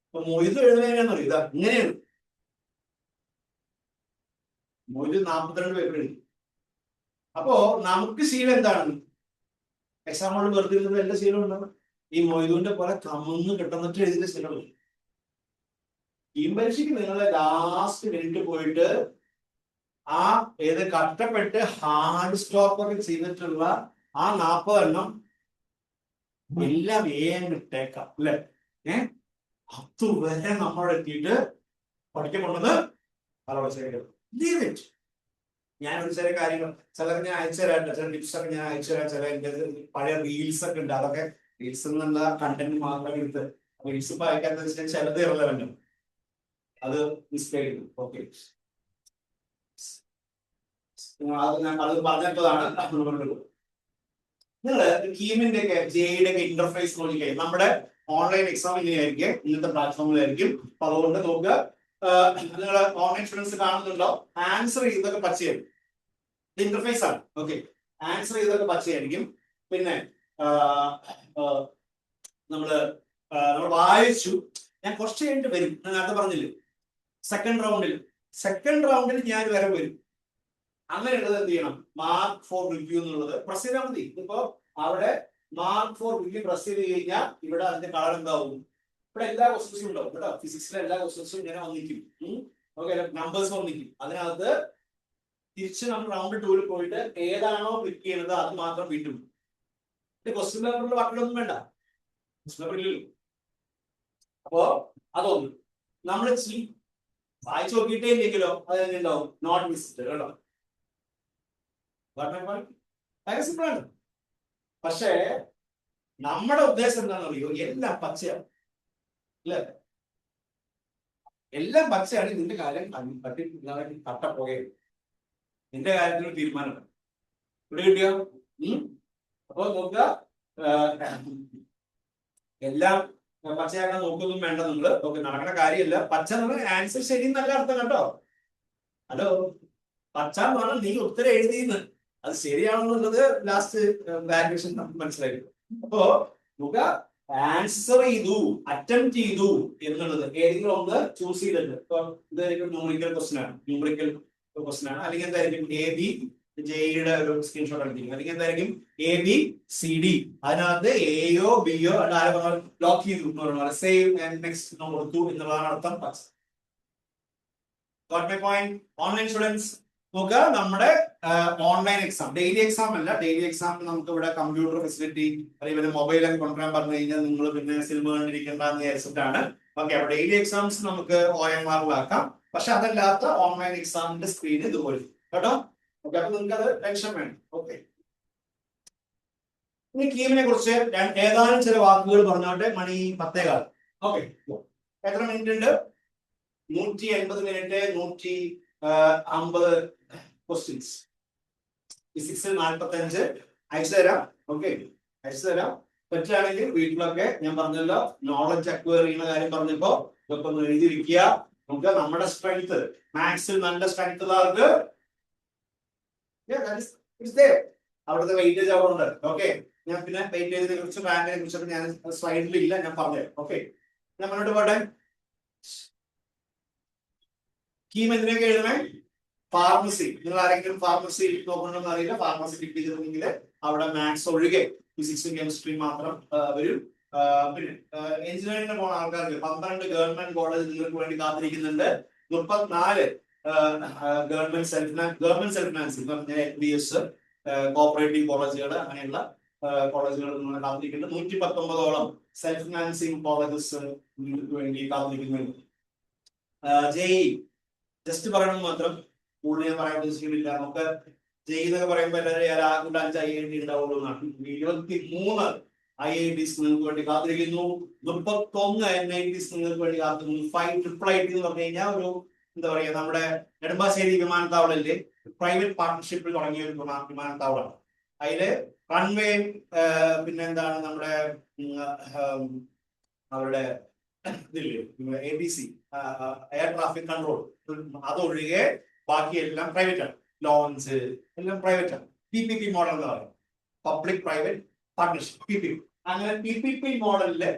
അപ്പൊ മൊയ്തു എഴുതുന്നതിനാന്ന് പറയും. ഇതാ ഇങ്ങനെയാണ്. മൊയ്തു 42 പേപ്പർ എഴുതി. അപ്പോ നമുക്ക് ശീലം എന്താണ്? എക്സാം കൊണ്ട് വെറുതെ ഇരുന്നത് എല്ലാ ശീലം ഉണ്ടാവും. ഈ മൊയ്തുവിന്റെ പോലെ കമന്ന് കിട്ടുന്നിട്ട് എഴുതിന്റെ ശീലം. ഈ പരീക്ഷയ്ക്ക് നിങ്ങളെ ലാസ്റ്റ് മിനിറ്റ് പോയിട്ട് ആ കഷ്ടപ്പെട്ട് ഹാർഡ് സ്റ്റോപ്പ് ഒക്കെ ചെയ്തിട്ടുള്ള ആ 40 എണ്ണം എല്ലാം വിട്ടേക്കാം അല്ലെ? അതുവരെ നമ്മൾ എത്തിയിട്ട് പഠിക്കപ്പെടുന്നത് ഞാൻ ഒരു ചില കാര്യങ്ങൾ ചിലർ ഞാൻ അയച്ചു തരാറുണ്ട്, ചില ടിപ്സ് ഒക്കെ ഞാൻ അയച്ചു തരാം. ചില എന്റെ പഴയ റീൽസ് ഒക്കെ ഉണ്ട്, അതൊക്കെ റീൽസ് എന്നുള്ള കണ്ടന്റ് മാത്രം എടുത്ത് റീൽസ് ഇപ്പൊ അയക്കാന്ന് വെച്ചാൽ ചിലത് ഇറലവല്ലോ, അത് ഡിസ്പ്ലേ ചെയ്തു. ഓക്കെ, അത് പറഞ്ഞതാണ്. നിങ്ങള് കീമിന്റെ ഒക്കെ ജെയുടെ ഒക്കെ ഇന്റർഫേസ് നോക്കിക്കേ. നമ്മുടെ ഓൺലൈൻ എക്സാം ഇങ്ങനെയായിരിക്കും, ഇന്നത്തെ പ്ലാറ്റ്ഫോമിലായിരിക്കും. അപ്പൊ അതുകൊണ്ട് നോക്കുക, നിങ്ങൾ ഓൺലൈൻ സ്റ്റുഡൻസ് കാണുന്നുണ്ടോ? ആൻസർ ചെയ്തൊക്കെ പച്ചയായിരിക്കും, ഇന്റർഫേസ് ആണ്. ഓക്കെ, ആൻസർ ചെയ്തൊക്കെ പച്ചയായിരിക്കും. പിന്നെ നമ്മൾ വായിച്ചു. ഞാൻ കുറച്ച് കഴിഞ്ഞിട്ട് വരും, ഞാൻ നേരത്തെ പറഞ്ഞില്ലേ സെക്കൻഡ് റൗണ്ടിൽ ഞാൻ വരെ വരും. അങ്ങനെയുള്ളത് എന്ത് ചെയ്യണം? മാർക്ക് ഫോർ റിവ്യൂ എന്നുള്ളത് പ്രസ് ചെയ്താൽ മതി. ഇപ്പോ അവിടെ മാർക്ക് ഫോർ റിവ്യൂ പ്രസ് ചെയ്ത് കഴിഞ്ഞാൽ ഇവിടെ അതിന്റെ കളർ എന്താവും? ഇവിടെ എല്ലാ ക്വസ്റ്റ്യൻസും ഉണ്ടാവും കേട്ടോ. ഫിസിക്സിലെ എല്ലാ ക്വസ്റ്റ്യൻസും ഇങ്ങനെ വന്നിരിക്കും. ഓക്കെ, നമ്പേഴ്സ് വന്നിരിക്കും. അതിനകത്ത് തിരിച്ച് നമ്മൾ റൗണ്ട് 2 പോയിട്ട് ഏതാണോ ക്ലിക്ക് ചെയ്യുന്നത് അത് മാത്രം വീണ്ടും. ക്വസ്റ്റ്യൻ പേപ്പറിൽ വാക്കുകളൊന്നും വേണ്ട, ക്വസ്റ്റ്യൻ പേപ്പറിൽ. അപ്പോ അതൊന്നും നമ്മൾ വായിച്ചു നോക്കിയിട്ടേ ഇല്ലെങ്കിലോ അത് തന്നെ ഉണ്ടാവും, നോട്ട് മിസ്ഡ് കേട്ടോ. വളരെ സിമ്പിളാണ്. പക്ഷേ നമ്മുടെ ഉദ്ദേശം എന്താണെന്ന് അറിയോ? എല്ലാം പച്ചയാണ് അല്ലേ? എല്ലാം പച്ചയാണ്. നിന്റെ കാര്യം കട്ടപ്പോകരുത്. നിന്റെ കാര്യത്തിൽ തീരുമാനം ഇവിടെ കിട്ടിയോ? അപ്പൊ നോക്കുക, എല്ലാം പച്ചയാക്കാൻ നോക്കൊന്നും വേണ്ട നിങ്ങൾ. ഓക്കെ, നടക്കുന്ന കാര്യമല്ല. പച്ച എന്ന് ആൻസർ ശരി എന്നല്ല അർത്ഥം കേട്ടോ. ഹലോ, പച്ച എന്ന് പറഞ്ഞാൽ നീ ഉത്തരം എഴുതിയെന്ന്, അത് ശരിയാണെന്നുള്ളത് ലാസ്റ്റ് വാല്യുവേഷൻ നമുക്ക് മനസ്സിലായി. അപ്പോ നമുക്ക് ആൻസർ ചെയ്തു, അറ്റംപ്റ്റ് ചെയ്തു എന്നുള്ളത് ഏതെങ്കിലും ഒന്ന് ചൂസ് ചെയ്തിട്ട്. ഇപ്പൊ ഇതായിരിക്കും ന്യൂമറിക്കൽ ക്വസ്റ്റൻ ആണ്, അല്ലെങ്കിൽ എന്തായിരിക്കും AB ജെയുടെ ഒരു സ്ക്രീൻഷോട്ട് എടുത്തിരിക്കും, അല്ലെങ്കിൽ എന്തായിരിക്കും ABCD. അതിനകത്ത് എയോ ബിയോ ലോക്ക് ചെയ്തു എന്ന് പറഞ്ഞാൽ സേവ് ആൻഡ് നെക്സ്റ്റ് കൊടുത്തു എന്നുള്ളതാണ് അർത്ഥം. Got my point? Online students നോക്കുക, നമ്മുടെ ഓൺലൈൻ എക്സാം ഡെയിലി എക്സാം അല്ല. ഡെയിലി എക്സാമിന് നമുക്ക് ഇവിടെ കമ്പ്യൂട്ടർ ഫെസിലിറ്റി അല്ലെങ്കിൽ മൊബൈലൊക്കെ കൊണ്ടുവരാൻ പറഞ്ഞു കഴിഞ്ഞാൽ നിങ്ങൾ പിന്നെ സിനിമ കണ്ടിരിക്കേണ്ടെന്ന് വിചാരിച്ചിട്ടാണ്. ഓക്കെ, അപ്പൊ ഡെയിലി എക്സാംസ് നമുക്ക് OMR-ലാക്കാം. പക്ഷെ അതല്ലാത്ത ഓൺലൈൻ എക്സാമിന്റെ സ്ക്രീൻ ഇതുപോലെ കേട്ടോ. ഓക്കെ, അപ്പൊ നിങ്ങൾക്ക് അത് ടെൻഷൻ വേണം. ഓക്കെ, ഇനി കീമിനെ കുറിച്ച് ഏതാനും ചില വാക്കുകൾ പറഞ്ഞോട്ടെ. മണി 10:15. ഓക്കെ, എത്ര മിനിറ്റ് ഉണ്ട്? 180 മിനിറ്റ്, 150 ക്വസ്റ്റ്യൻസ്. ഫിസിക്സിൽ 45 അയച്ചു തരാം. ഓക്കെ, അയച്ചു തരാം. പറ്റുകയാണെങ്കിൽ വീട്ടിലൊക്കെ ഞാൻ പറഞ്ഞല്ലോ, നോളജ് അക്വയർ ചെയ്യുന്ന കാര്യം പറഞ്ഞപ്പോ ഇതൊക്കെ ഒന്ന് എഴുതി വെക്കുക. നമുക്ക് നമ്മുടെ സ്ട്രെങ്ത്, മാത്സിൽ നല്ല സ്ട്രെങ്ത് ഉള്ളവർക്ക് അവിടുത്തെ വെയിറ്റേജ് അവിടെ ഉണ്ട്. ഓക്കെ, ഞാൻ പിന്നെ വെയിറ്റേജിനെ കുറിച്ച് റാങ്കിനെ കുറിച്ചൊക്കെ ഞാൻ സ്ലൈഡിൽ ഇല്ല, ഞാൻ പറഞ്ഞു. ഓക്കെ, ഞാൻ മുന്നോട്ട് പോട്ടെ. കീം എന്തിനൊക്കെ എഴുതണേ? ഫാർമസി. നിങ്ങൾ ആരെങ്കിലും ഫാർമസി നോക്കണമെന്ന് അറിയില്ല, ഫാർമസി ടിപ്പ് ചെയ്തിട്ടുണ്ടെങ്കിൽ അവിടെ മാത്സ് ഒഴികെ ഫിസിക്സും കെമിസ്ട്രി മാത്രം വരും. പിന്നെ എഞ്ചിനീയറിംഗിന് പോകുന്ന ആൾക്കാർക്ക് 12 ഗവൺമെന്റ് കോളേജ് നിങ്ങൾക്ക് വേണ്ടി കാത്തിരിക്കുന്നുണ്ട്. 34 government self financing HBS cooperative കോളേജുകൾ, അങ്ങനെയുള്ള കോളേജുകൾ നിങ്ങൾ കാത്തിരിക്കുന്നുണ്ട്. 119ഓളം സെൽഫ് ഫിനാൻസിംഗ് കോളേജസ് നിങ്ങൾക്ക് വേണ്ടി കാത്തിരിക്കുന്നുണ്ട്. JEE ജസ്റ്റ് പറയണമെന്ന് മാത്രം, കൂടുതൽ ഞാൻ പറയാൻ ഉദ്ദേശിക്കുന്നില്ല. നമുക്ക് JEE പറയുമ്പോൾ എല്ലാവരും 5 IIT ഉണ്ടാവുള്ളൂ എന്നാണ്. 23 IITs നിങ്ങൾക്ക് വേണ്ടി കാത്തിരിക്കുന്നു. 31 NITs നിങ്ങൾക്ക് വേണ്ടി കാത്തിരിക്കുന്നു. 5 IIIT എന്ന് പറഞ്ഞു കഴിഞ്ഞാൽ ഒരു എന്താ പറയാ, നമ്മുടെ നെടുമ്പാശ്ശേരി വിമാനത്താവളല്ലേ, പ്രൈവറ്റ് പാർട്ണർഷിപ്പിൽ തുടങ്ങിയ ഒരു വിമാനത്താവളമാണ്. അതില് റൺവേ, പിന്നെ എന്താണ് നമ്മുടെ അവരുടെ ABC എയർ ട്രാഫിക് കൺട്രോൾ, അതൊഴികെ ബാക്കിയെല്ലാം പ്രൈവറ്റ് ആണ്. ലോൺസ് എല്ലാം പ്രൈവറ്റ് ആണ്. PPP മോഡൽ എന്ന് പറയും, പബ്ലിക് പ്രൈവറ്റ് പാർട്ണർഷിപ്പ്, PPP. അങ്ങനെ PPP മോഡലില്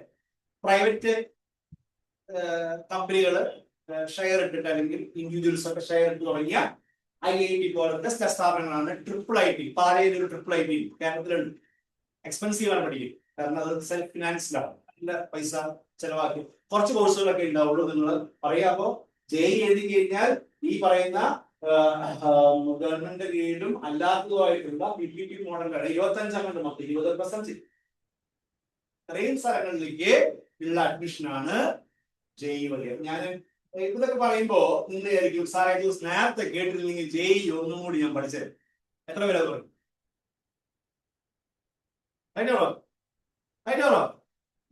പ്രൈവറ്റ് കമ്പനികള് ഷെയർ ഇട്ടിട്ട് അല്ലെങ്കിൽ ഇൻഡിവിജ്വൽസ് ഒക്കെ ഷെയർ ഇട്ട് തുടങ്ങിയ IIT പോലത്തെ സ്ഥാപനങ്ങളാണ് IIIT. പാലയിൽ ഒരു IIIT കേരളത്തിലുണ്ട്. എക്സ്പെൻസീവ് ആണ് പഠിക്കും, കാരണം അത് സെൽഫ് ഫിനാൻസ്ഡാണ്, നല്ല പൈസ ചെലവാക്കി. കുറച്ച് കോഴ്സുകളൊക്കെ ഉണ്ടാവുള്ളൂ. നിങ്ങൾ പറയാ, അപ്പോ JEE എഴുതി കഴിഞ്ഞാൽ ഈ പറയുന്ന ഗവൺമെന്റ് കീഴിലും അല്ലാത്തതുമായിട്ടുള്ള PPP മോഡലാണ് 25 മൊത്തം 20%. ഇത്രയും സ്ഥലങ്ങളിലേക്ക് ഉള്ള അഡ്മിഷനാണ് JEE വഴി. ഞാൻ ഇതൊക്കെ പറയുമ്പോ നിങ്ങൾ വിചാരിക്കും സാറേ നേരത്തെ കേട്ടില്ലെങ്കിൽ JEE ഒന്നും കൂടി ഞാൻ പഠിച്ചത്. എത്ര പേര് അത് പറയും? അതിനോ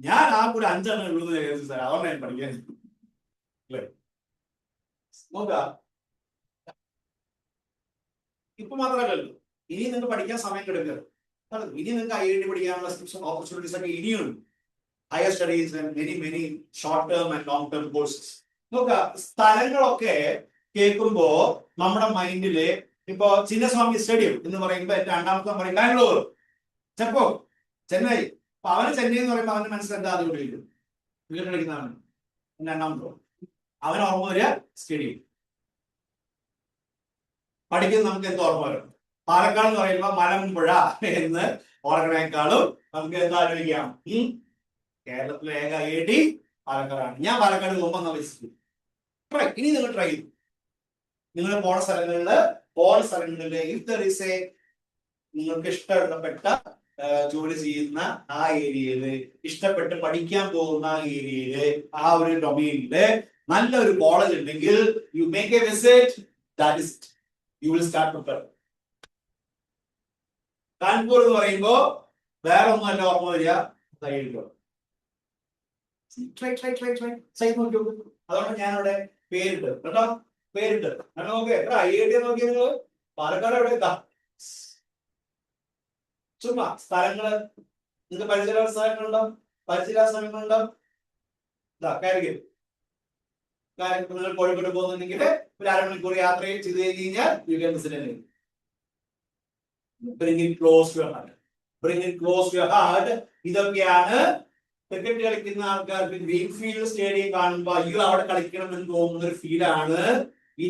ഞാൻ ആ കൂടെ 5 ഉള്ളത് സാർ, അതുകൊണ്ട് ഞാൻ പഠിക്കാൻ നോക്ക. ഇപ്പൊ മാത്രമല്ലല്ലോ, ഇനി നിങ്ങൾക്ക് പഠിക്കാൻ സമയം കിടക്കുക. ഇനി നിങ്ങൾക്ക് IIT പഠിക്കാനുള്ള ഓപ്പർച്യൂണിറ്റീസ് ഒക്കെ ഇനിയുണ്ട്. Higher studies and many short term and long term courses. നോക്ക, സ്ഥലങ്ങളൊക്കെ കേൾക്കുമ്പോ നമ്മുടെ മൈൻഡില് ഇപ്പൊ ചിന്നസ്വാമി സ്റ്റേഡിയം എന്ന് പറയുമ്പോ എന്റെ രണ്ടാമത്തെ പറയും ബാംഗ്ലൂർ, ചെപ്പോ ചെന്നൈ. അപ്പൊ അവന് ചെന്നൈ എന്ന് പറയുമ്പോൾ അവന്റെ മനസ്സിൽ എന്താ അതുകൊണ്ട് വരും? വീട്ടിൽ കളിക്കുന്നതാണ് രണ്ടാമത്തോ. അവന് ഓർമ്മ വരിക സ്റ്റേഡിയം. പഠിക്കുന്നത് നമുക്ക് എന്ത് ഓർമ്മ വരും? പാലക്കാട് എന്ന് പറയുമ്പോൾ മലമ്പുഴ എന്ന് ഓർക്കണേക്കാളും നമുക്ക് എന്താ ആലോചിക്കാം? കേരളത്തിലെ ഏക IIT പാലക്കാടാണ്. ഞാൻ പാലക്കാട് പോകുമ്പോൾ വിസിറ്റ്. ഇനി നിങ്ങൾ ട്രൈ ചെയ്തു. നിങ്ങൾ പോണ സ്ഥലങ്ങളില് ഇഫ് ദർ ഈസ് എ നിങ്ങൾക്ക് ഇഷ്ടപ്പെട്ട ജോലി ചെയ്യുന്ന ആ ഏരിയയില്, ഇഷ്ടപ്പെട്ട് പഠിക്കാൻ പോകുന്ന ഏരിയയില്, ആ ഒരു ഡൊമൈനില് നല്ലൊരു കോളേജ് ഉണ്ടെങ്കിൽ you make A visit. That is you will start preparing. Kanpur എന്ന് പറയുമ്പോ വേറെ ഒന്നും അല്ല ഓർമ്മ വരിക, അതുകൊണ്ട് ഞാൻ അവിടെ പേരിട്ട് കേട്ടോ, പേരിട്ട് നോക്ക്. എത്ര IIT നോക്കിയ നിങ്ങൾ? പാലക്കാട് എവിടെ എത്താം? ചുമ്മാ സ്ഥലങ്ങള് നിങ്ങൾക്ക് പരിചയമുള്ള സ്ഥലങ്ങളുണ്ടോ? പരിചയമില്ലാത്ത സ്ഥലങ്ങളുണ്ടോ? കാര്യം നിങ്ങൾ കോഴിക്കോട് പോകുന്നുണ്ടെങ്കിൽ ഒരു 1/2 മണിക്കൂർ യാത്ര ചെയ്ത് കഴിഞ്ഞാൽ you can visit any. Bring it close to your heart. Bring it close to your heart. ഇതൊക്കെയാണ് ക്രിക്കറ്റ് കളിക്കുന്ന ആൾക്കാർക്ക് ഗ്രീൻഫീൽഡ് സ്റ്റേഡിയം കാണുമ്പോ അയ്യോ അവിടെ കളിക്കണം എന്ന് തോന്നുന്ന ഒരു ഫീലാണ് ഈ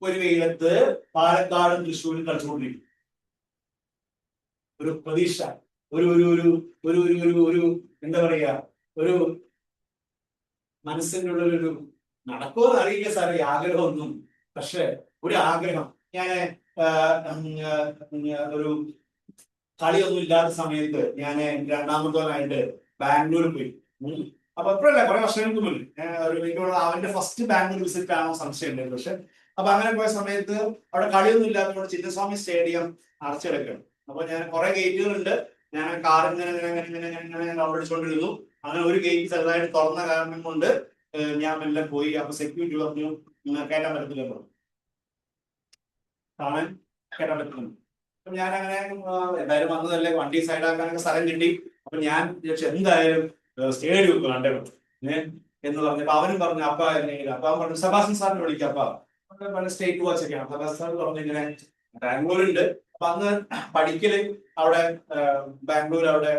ഒരു വെയിലത്ത് പാലക്കാടും തൃശ്ശൂരും കളിച്ചുകൊണ്ടിരിക്കും. ഒരു പ്രതീക്ഷ, ഒരു ഒരു ഒരു ഒരു ഒരു ഒരു എന്താ പറയാ, ഒരു മനസ്സിൻ്റെ ഉള്ളൊരു നടക്കുമെന്ന് അറിയില്ല സാറേ ആഗ്രഹമൊന്നും. പക്ഷെ ഒരു ആഗ്രഹം. ഞാൻ ഒരു കളിയൊന്നും ഇല്ലാത്ത സമയത്ത് ഞാൻ രണ്ടാമത്തോനായിട്ട് ബാംഗ്ലൂർ പോയി. അപ്പൊ എപ്പോഴല്ല, കുറെ വർഷങ്ങൾക്ക് മുന്നിൽ അവന്റെ ഫസ്റ്റ് ബാംഗ്ലൂർ വിസിറ്റ് ആണോ സംശയമുണ്ടായിരുന്നു. പക്ഷെ അപ്പൊ അങ്ങനെ പോയ സമയത്ത് അവിടെ കളിയൊന്നും ഇല്ലാത്തതുകൊണ്ട് ചിന്നസ്വാമി സ്റ്റേഡിയം അടച്ചെടുക്കണം. അപ്പൊ ഞാൻ കുറെ ഗേറ്റുകളുണ്ട്. ഞാൻ കാർ ഇങ്ങനെ അടിച്ചുകൊണ്ടിരുന്നു. അങ്ങനെ ഒരു ഗേറ്റ് ചെറുതായിട്ട് തുറന്ന കാരണം കൊണ്ട് ഞാൻ മെല്ലെ പോയി. അപ്പൊ സെക്യൂരിറ്റി പറഞ്ഞു കയറ്റാൻ പറ്റത്തില്ല, കാണാൻ കയറ്റാൻ പറ്റുന്നു. അപ്പൊ ഞാൻ അങ്ങനെ എന്തായാലും വന്നതല്ലേ, വണ്ടി സൈഡാക്കാനൊക്കെ സ്ഥലം കിട്ടി. അപ്പൊ ഞാൻ എന്തായാലും സ്റ്റേഡിയം കണ്ടേ എന്ന് പറഞ്ഞപ്പോ അവനും പറഞ്ഞു അപ്പ അപ്പൊ അവൻ പറഞ്ഞു സെബാസ്റ്റ്യൻ സാറിനെ വിളിക്കാം. അപ്പ സ്റ്റേറ്റ് വാച്ചൊക്കെയാണ്. സെബാസ്റ്റ്യൻ സാർ പറഞ്ഞു ഇങ്ങനെ ബാംഗ്ലൂരുണ്ട്. അപ്പൊ അന്ന് പഠിക്കല് അവിടെ ബാംഗ്ലൂർ അവിടെ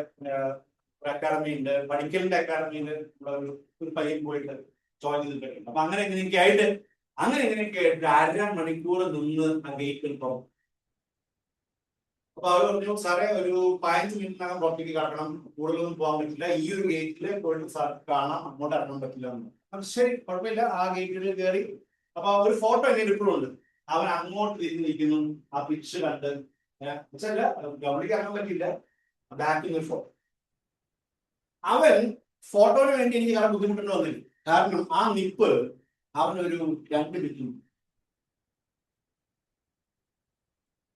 അക്കാഡമി ഉണ്ട്. പഠിക്കലിന്റെ അക്കാഡമിയില് ഒരു പയ്യൻ പോയിട്ട് ജോയിൻ ചെയ്തിട്ടുണ്ട്. അപ്പൊ അങ്ങനെ ഇങ്ങനെയൊക്കെ ആയിട്ട് 1.5 മണിക്കൂർ നിന്ന് ആ ഗേറ്റിൽ പോകും. അപ്പൊ അവർ പറഞ്ഞു സാറേ ഒരു 15 മിനിറ്റിനകം പുറത്തേക്ക് കടക്കണം, കൂടുതലൊന്നും പോകാൻ പറ്റില്ല, ഈ ഒരു ഗേറ്റില് പോയിട്ട് സാർ കാണാം, അങ്ങോട്ട് ഇറങ്ങാൻ പറ്റില്ല എന്ന്. അപ്പൊ ശരി, കുഴപ്പമില്ല. ആ ഗേറ്റിൽ കയറി. അപ്പൊ ഒരു ഫോട്ടോ എങ്ങനെ ഇപ്പോഴും ഉണ്ട്. അവൻ അങ്ങോട്ട് തിരിഞ്ഞിരിക്കുന്നു, ആ പിച്ച് കണ്ട് ഗവൺമെന്റ് ഇറങ്ങാൻ പറ്റില്ല, ബാക്കിൽ ഒരു ഫോട്ടോ. അവൻ ഫോട്ടോന് വേണ്ടി എനിക്ക് കാരണം ബുദ്ധിമുട്ടുണ്ടോ വന്നില്ല. കാരണം ആ നിപ്പ് അവനൊരു 2 മിനിറ്റ്.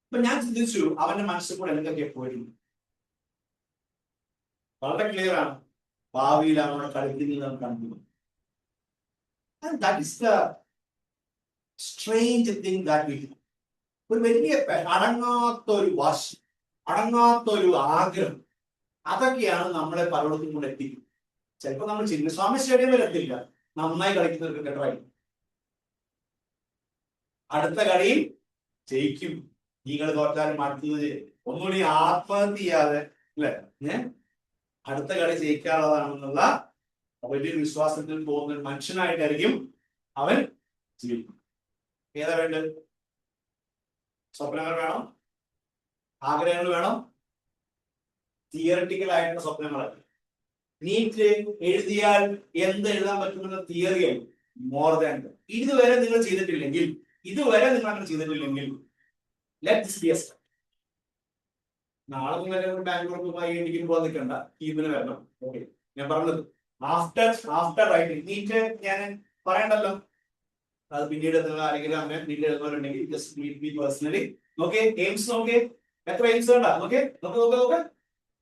അപ്പൊ ഞാൻ ചിന്തിച്ചു അവന്റെ മനസ്സിൽ കൂടെ എന്തൊക്കെ പോയിരുന്നു. വളരെ ക്ലിയർ ആണ്, ഭാവിയിൽ അവനോട് കളിക്കുന്നത് കണ്ടു. That is the strange thing that we do. ഒരു വലിയ അടങ്ങാത്ത ഒരു വാശി, അടങ്ങാത്ത ഒരു ആഗ്രഹം, അതൊക്കെയാണ് നമ്മളെ പലയിടത്തും കൂടെ എത്തിക്കും. ചിലപ്പോൾ നമ്മൾ ചിന്നസ്വാമി സ്റ്റേഡിയം വരെ എത്തില്ല, നന്നായി കളിക്കുന്ന ക്രിക്കറ്ററായി. അടുത്ത കളിയിൽ ജയിക്കും, നിങ്ങൾ തോറ്റാലും അടുത്തത് ഒന്നുകൂടി ആത്മഹത്യ ചെയ്യാതെ അല്ലെ അടുത്ത കളി ജയിക്കാനുള്ളതാണെന്നുള്ള വലിയൊരു വിശ്വാസത്തിൽ പോകുന്ന ഒരു മനുഷ്യനായിട്ടായിരിക്കും അവൻ ജീവിക്കും. ഏതാ വേണ്ടത്? സ്വപ്നങ്ങൾ വേണം, ആഗ്രഹങ്ങൾ വേണം, തിയററ്റിക്കൽ ആയിട്ടുള്ള സ്വപ്നങ്ങൾ. നീറ്റ് എഴുതിയാൽ എന്ത് എഴുതാൻ പറ്റുമെന്ന തിയറിയാണ് മോർ ദാൻ. ഇതുവരെ നിങ്ങൾ ചെയ്തിട്ടില്ലെങ്കിൽ ഇതുവരെ നിങ്ങൾ അങ്ങനെ ചെയ്തിട്ടില്ലെങ്കിൽ let this B A step. നാളെ നിങ്ങൾ ബാംഗ്ലൂർക്ക് എനിക്ക് പോകാൻ നിൽക്കണ്ട, കീമിന് വരണം. ഓക്കെ, ഞാൻ പറഞ്ഞത് ആഫ്റ്റർ റൈറ്റിംഗ് നീറ്റ് ഞാൻ പറയണ്ടല്ലോ, അത് പിന്നീട് നിങ്ങൾ ആരെങ്കിലും അങ്ങനെ നീറ്റ് എഴുതുന്നവരുണ്ടെങ്കിൽ just meet me personally. Okay, AIIMS നോക്കേ, എത്ര എയിംസ് വേണ്ട? ഓക്കെ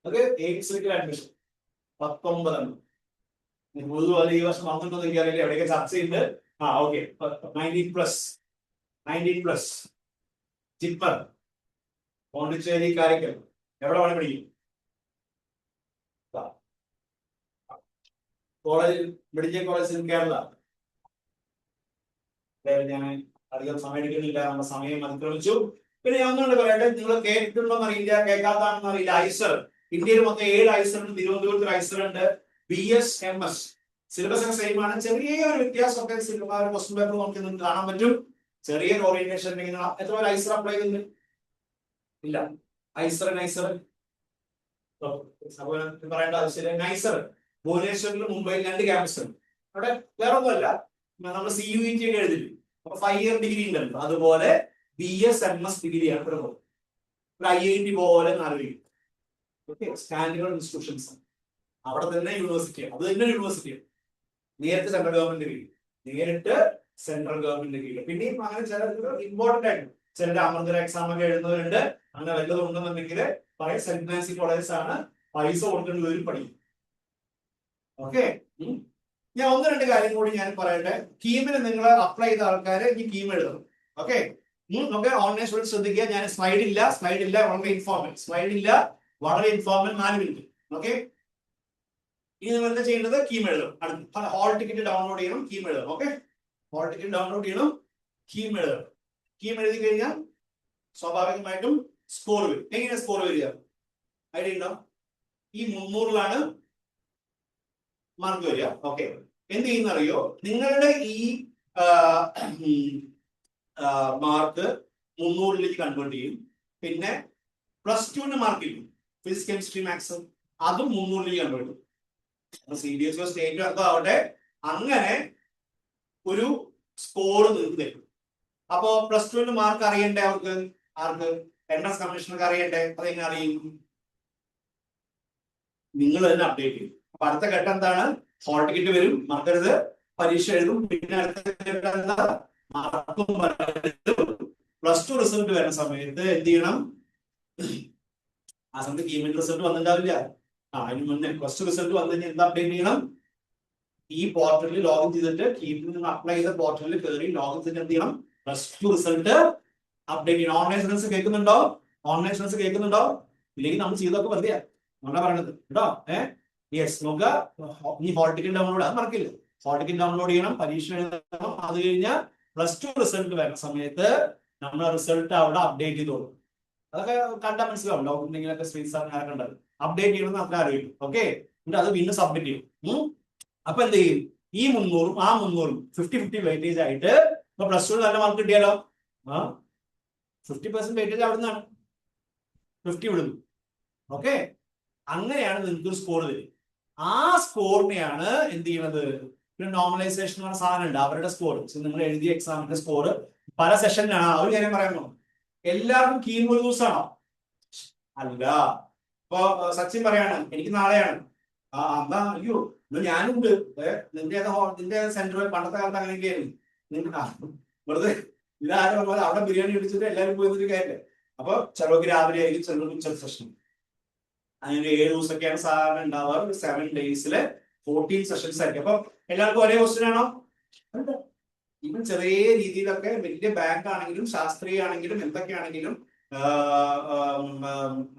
ഓക്കെ എയിംസ് അഡ്മിഷൻ 19 പൊതുവാണ് ഈ വർഷം വന്നിട്ടൊന്നും എനിക്കറിയില്ല, എവിടെയൊക്കെ ചർച്ച ചെയ്യുന്നുണ്ട്. ഓക്കെ 19+ ജിപ്പർ പോണ്ടിച്ചേരി കാരക്കൽ എവിടെ വേണം പഠിക്കും. College medical college in Kerala. ഞാൻ അധികം സമയം എടുക്കുന്നില്ല, നമ്മുടെ സമയം അതിക്രമിച്ചു. പിന്നെ ഞാൻ ഒന്നുകൊണ്ട് പറയട്ടെ, നിങ്ങൾ കേട്ടിട്ടുണ്ടോന്ന് അറിയില്ല, കേൾക്കാത്താണെന്ന് അറിയില്ല. ഐസർ, ഇന്ത്യയിൽ മൊത്തം 7 ഐസർ ഉണ്ട്. തിരുവനന്തപുരത്ത് ഐസർ ഉണ്ട്. BS-MS സിലബസ് ഒക്കെ സെയിം ആണ്. ചെറിയൊരു വ്യത്യാസമൊക്കെ ക്വസ്റ്റ്യൻ പേപ്പർ നമുക്ക് നിങ്ങൾക്ക് കാണാൻ പറ്റും. ചെറിയൊരു ഓറിയന്റേഷൻ ഉണ്ടെങ്കിൽ എത്ര പേര് ഐസർ അപ്ലൈ ചെയ്യുന്നുണ്ട്? ഇല്ല. ഐസർ പറയേണ്ട ആവശ്യമില്ല. നൈസർ ഭുവനേശ്വറിൽ മുംബൈയിൽ 2 ക്യാമ്പസ് ഉണ്ട്. അവിടെ വേറെ ഒന്നുമല്ല, നമ്മൾ CUET ഒക്കെ എഴുതില്ല, അപ്പൊ 5 ഇയർ ഡിഗ്രി ഉണ്ടല്ലോ, അതുപോലെ BS-MS ഡിഗ്രിയാണ് ഒരു IIT പോലെ 4 ഡിഗ്രി. Okay, standard institutions. അവിടെ തന്നെ യൂണിവേഴ്സിറ്റിയാണ്, അത് തന്നെ യൂണിവേഴ്സിറ്റിയാണ്. നേരിട്ട് സെൻട്രൽ ഗവൺമെന്റ് കീഴിൽ, പിന്നെയും അങ്ങനെ ചില ഇമ്പോർട്ടന്റ് ആയിട്ട് ചില അമൃത എക്സാം ഒക്കെ എഴുതുന്നവരുണ്ട്. അങ്ങനെ വല്ലതും ഉണ്ടെന്നുണ്ടെങ്കിൽ പറയും സെന്റ് നാൻസി കോളേജസ് ആണ്, പൈസ കൊടുക്കേണ്ടവരും പഠിക്കും. ഓക്കെ, ഞാൻ 1-2 കാര്യം കൂടി ഞാൻ പറയട്ടെ. കീമിന് നിങ്ങൾ അപ്ലൈ ചെയ്ത ആൾക്കാര് ഈ കീം എഴുതണം. ഓക്കെ, നമുക്ക് ഓൺലൈൻ സ്റ്റുഡൻസ് ശ്രദ്ധിക്കുക. ഞാൻ സ്ലൈഡ് ഇല്ല, വളരെ ഇൻഫോർമൽ 4 മിനിറ്റ്. ഓക്കെ, ഇനി നിങ്ങൾ എന്താ ചെയ്യേണ്ടത്? കീം എഴുതണം. ഹോൾ ടിക്കറ്റ് ഡൗൺലോഡ് ചെയ്യണം, കീം എഴുതണം. ഓക്കെ, ഹോൾ ടിക്കറ്റ് ഡൗൺലോഡ് ചെയ്യണം, കീം എഴുതണം. കീം എഴുതി കഴിഞ്ഞാൽ സ്വാഭാവികമായിട്ടും സ്കോർ വരും. എങ്ങനെ സ്കോർ വരിക? ഐഡിയ ഉണ്ടോ? ഈ 300-ലാണ് മാർക്ക് വരിക. ഓക്കെ, എന്ത് ചെയ്യുന്ന അറിയോ? നിങ്ങളുടെ ഈ മാർക്ക് 300-ലേക്ക് കൺവേർട്ട് ചെയ്യും. പിന്നെ +2 മാർക്ക് ചെയ്യും, ഫിസിക്സ് കെമിസ്ട്രി മാത്സ്, അതും 300-ലേക്ക് കൺവേർട്ട് ചെയ്യും. CBSE സ്റ്റേറ്റ് ആവട്ടെ, അങ്ങനെ ഒരു സ്കോർ നിങ്ങൾക്ക് തരും. അപ്പോ +2 മാർക്ക് അറിയണ്ടേ അവർക്ക്? ആർക്ക്? എൻട്രൻസ് കമ്മീഷണർക്ക് അറിയണ്ടേ? അതെങ്ങനെ അറിയും? നിങ്ങൾ തന്നെ അപ്ഡേറ്റ് ചെയ്യും. അപ്പൊ അടുത്ത ഘട്ടം എന്താണ്? ഹോൾ ടിക്കറ്റ് വരും, മറക്കരുത്. പരീക്ഷ എഴുതും. പിന്നെ അടുത്ത ഘട്ടം എന്താ? മാർക്കും +2 റിസൾട്ട് വരുന്ന സമയത്ത് എന്ത് ചെയ്യണം? ആ സമയത്ത് കീമിന്റെ റിസൾട്ട് വന്നിട്ടുണ്ടാവില്ല. അതിന് മുന്നേ +2 റിസൾട്ട് വന്നു കഴിഞ്ഞാൽ എന്താ അപ്ഡേറ്റ് ചെയ്യണം? ഈ പോർട്ടലിൽ ലോഗിൻ ചെയ്തിട്ട്, കീമിൽ നിന്ന് അപ്ലൈ ചെയ്ത പോർട്ടലിൽ കയറി ലോഗിൻ ചെയ്തിട്ട് എന്ത് ചെയ്യണം? +2 റിസൾട്ട് അപ്ഡേറ്റ് ചെയ്യണം. ഓൺലൈൻ സ്റ്റുഡൻസ് കേൾക്കുന്നുണ്ടോ? ഇല്ലെങ്കിൽ നമ്മൾ ചെയ്തൊക്കെ വെറുതെ നമ്മളെ പറയണത് കേട്ടോ. യെസ്, നോക്കുക. ഈ ഹോൾ ടിക്കറ്റ് ഡൗൺലോഡ്, അത് മറക്കില്ല. ഹോൾ ടിക്കറ്റ് ഡൗൺലോഡ് ചെയ്യണം, പരീക്ഷ എഴുതണം. അത് കഴിഞ്ഞാൽ +2 റിസൾട്ട് വരുന്ന സമയത്ത് നമ്മൾ റിസൾട്ട് അവിടെ അപ്ഡേറ്റ് ചെയ്തോളും. അതൊക്കെ കണ്ടാൽ മനസ്സിലാവും. ഡൗട്ടുണ്ടെങ്കിലൊക്കെ സ്ക്രീൻ സാറിനെ കണ്ടത് അപ്ഡേറ്റ് ചെയ്യണമെന്ന് അത്ര അറിയും. ഓക്കെ, എന്നിട്ട് അത് വീണ്ടും സബ്മിറ്റ് ചെയ്യും. അപ്പൊ എന്ത് ചെയ്യും? ഈ 300-ഉം ആ 300-ഉം 50-50 വെയിറ്റേജ് ആയിട്ട്. ഇപ്പൊ +2 നല്ല മാർക്ക് കിട്ടിയാലോ? 50% വെയിറ്റേജ് അവിടെ നിന്നാണ്, 50 വിടുന്നു. ഓക്കെ, അങ്ങനെയാണ് നിങ്ങൾക്ക് ഒരു സ്കോർ തരും. ആ സ്കോറിനെയാണ് എന്ത് ചെയ്യുന്നത്? പിന്നെ നോർമലൈസേഷൻ എന്ന സാധനം ഉണ്ട്, അവരുടെ സ്കോർ. നിങ്ങൾ എഴുതിയ എക്സാമിന്റെ സ്കോർ പല സെഷനിലാണ്. അവർ കാര്യം പറയാമോ? എല്ലാവർക്കും കീം ഒരു ദിവസമാണോ? അല്ല. ഇപ്പൊ സച്ചിൻ പറയാണ് എനിക്ക് നാളെയാണ്. എന്താ? അയ്യോ ഞാനുണ്ട്. നിന്റെ സെന്റർ പണ്ടത്തെ കാലത്ത് അങ്ങനെയൊക്കെയായിരുന്നു. വെറുതെ ഇതാരും പറഞ്ഞാൽ അവിടെ ബിരിയാണി അടിച്ചിട്ട് എല്ലാവരും പോയി കാര്യമില്ല. അപ്പൊ ചിലർക്ക് രാവിലെ ആയിരിക്കും, ചിലർക്ക് ഉച്ച സെഷൻ. അങ്ങനെ 7 ദിവസമൊക്കെയാണ് സാധാരണ ഉണ്ടാവാറ്. 7 ഡേയ്സില് 14 സെഷൻസ് ആയിരിക്കും. അപ്പൊ എല്ലാവർക്കും ഒരേ ക്വസ്റ്റ്യൻ ആണോ? ഇവൻ ചെറിയ രീതിയിലൊക്കെ വലിയ ബാങ്ക് ആണെങ്കിലും ശാസ്ത്രീയ ആണെങ്കിലും എന്തൊക്കെയാണെങ്കിലും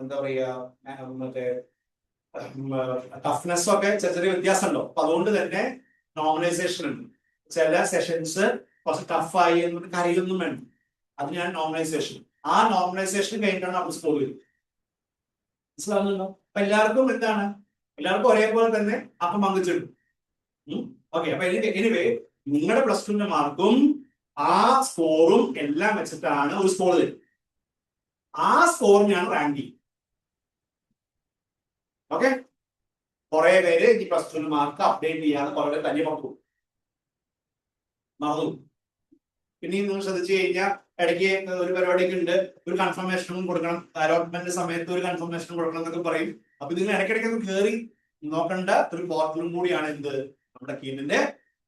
എന്താ പറയാ, മറ്റേ ടഫ്നെസ് ഒക്കെ ചെറിയ വ്യത്യാസം ഉണ്ടോ? അപ്പൊ അതുകൊണ്ട് തന്നെ നോർമലൈസേഷൻ ഉണ്ട്. ചില സെഷൻസ് കുറച്ച് ടഫായി എന്നിട്ട് കരയൊന്നും വേണം. അതിനാണ് നോർമലൈസേഷൻ. ആ നോർമലൈസേഷൻ കഴിഞ്ഞിട്ടാണ് നമ്മൾ സ്കോർ ചെയ്യുന്നത്. മനസ്സിലാവുന്നുണ്ടോ? അപ്പൊ എല്ലാവർക്കും എന്താണ്? എല്ലാവർക്കും ഒരേപോലെ തന്നെ അപ്പം പങ്കുവെച്ചിടും. ഓക്കെ, അപ്പൊ എനിവേ നിങ്ങളുടെ +2 മാർക്കും ആ സ്കോറും എല്ലാം വെച്ചിട്ടാണ് ഒരു സ്കോർ തരും. ആ സ്കോറിനെയാണ് റാങ്കിങ്. ഓക്കെ, കുറെ പേര് ഈ +2 മാർക്ക് അപ്ഡേറ്റ് ചെയ്യാതെ കുറെ തന്നെ മറന്നു. പിന്നെ നിങ്ങൾ ശ്രദ്ധിച്ചു കഴിഞ്ഞാൽ ഇടയ്ക്ക് ഒരു പരിപാടിയൊക്കെ ഉണ്ട്, ഒരു കൺഫർമേഷനും കൊടുക്കണം, അലോട്ട്മെന്റ് സമയത്ത് ഒരു കൺഫർമേഷനും കൊടുക്കണം എന്നൊക്കെ പറയും. അപ്പൊ ഇതിന് ഇടയ്ക്കിടയ്ക്ക് ഒന്ന് കയറി നോക്കേണ്ട ഒരു പോർട്ടലും കൂടിയാണ് എന്ത് നമ്മുടെ കീമിന്റെ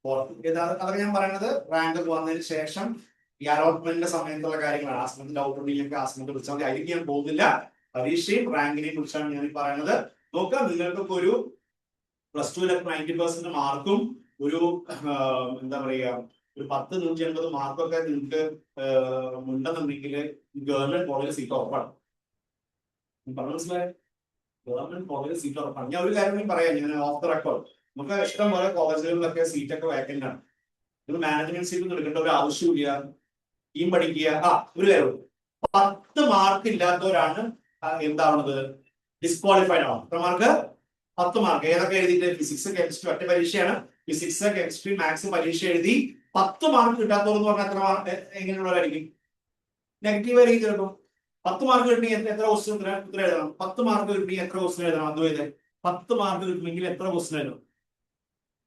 പോർട്ടൽ. അതൊക്കെ ഞാൻ പറയുന്നത് റാങ്ക് വന്നതിന് ശേഷം ഈ അലോട്ട്മെന്റിന്റെ സമയത്തുള്ള കാര്യങ്ങളാണ്. ആ സമയത്ത് ഡൗട്ട് ഉണ്ടെങ്കിൽ ആ സമയത്ത് വിളിച്ചാൽ മതി. അതിലേക്ക് ഞാൻ പോകുന്നില്ല. പരീക്ഷയും റാങ്കിനെയും കുറിച്ചാണ് ഞാൻ പറയുന്നത്. നോക്കാം, നിങ്ങൾക്കൊക്കെ ഒരു +2 90% മാർക്കും ഒരു എന്താ പറയുക ഒരു 10-180 മാർക്കൊക്കെ നിങ്ങൾക്ക് ഉണ്ടെന്നുണ്ടെങ്കിൽ ഗവൺമെന്റ് കോളേജ് സീറ്റ് ഉറപ്പാണ്. മനസ്സിലായ ഗവൺമെന്റ് കോളേജ് സീറ്റ് ഉറപ്പാണ്. ഞാൻ ഒരു കാര്യം പറയാം, ഞാൻ ഓഫ് ദ റെക്കോർഡ്, നമുക്ക് ഇഷ്ടം പോലെ കോളേജുകളിലൊക്കെ സീറ്റൊക്കെ വേക്കന്റ് ആണ്. നിങ്ങൾ മാനേജ്മെന്റ് സീറ്റ് എടുക്കേണ്ട ഒരു ആവശ്യമില്ല. ടീം പഠിക്കുക. ഒരു കാര്യം, 10 മാർക്ക് ഇല്ലാത്തവരാണ് എന്താവുന്നത്, ഡിസ്ക്വാളിഫൈഡ് ആവും. എത്ര മാർക്ക്? 10 മാർക്ക്. ഏതൊക്കെ എഴുതിയിട്ട് ഫിസിക്സ് കെമിസ്ട്രി ഒറ്റ പരീക്ഷയാണ്. ഫിസിക്സ് കെമിസ്ട്രി മാത്സ് പരീക്ഷ എഴുതി 10 മാർക്ക് കിട്ടാത്തവർ എന്ന് പറഞ്ഞാൽ എത്ര മാർക്ക് എങ്ങനെയുള്ളവരായിരിക്കും? നെഗറ്റീവ് ആയിരിക്കും ചിലപ്പോൾ. 10 മാർക്ക് കിട്ടണമെങ്കിൽ എത്ര ക്വസ്റ്റ്യൻ ഉത്തരം എഴുതണം? 10 മാർക്ക് കിട്ടണമെങ്കിൽ എത്ര ക്വസ്റ്റ്യൻ എഴുതണം? അതുപോലെ 10 മാർക്ക് കിട്ടണമെങ്കിൽ എത്ര ക്വസ്റ്റ്യൻ എഴുതണം?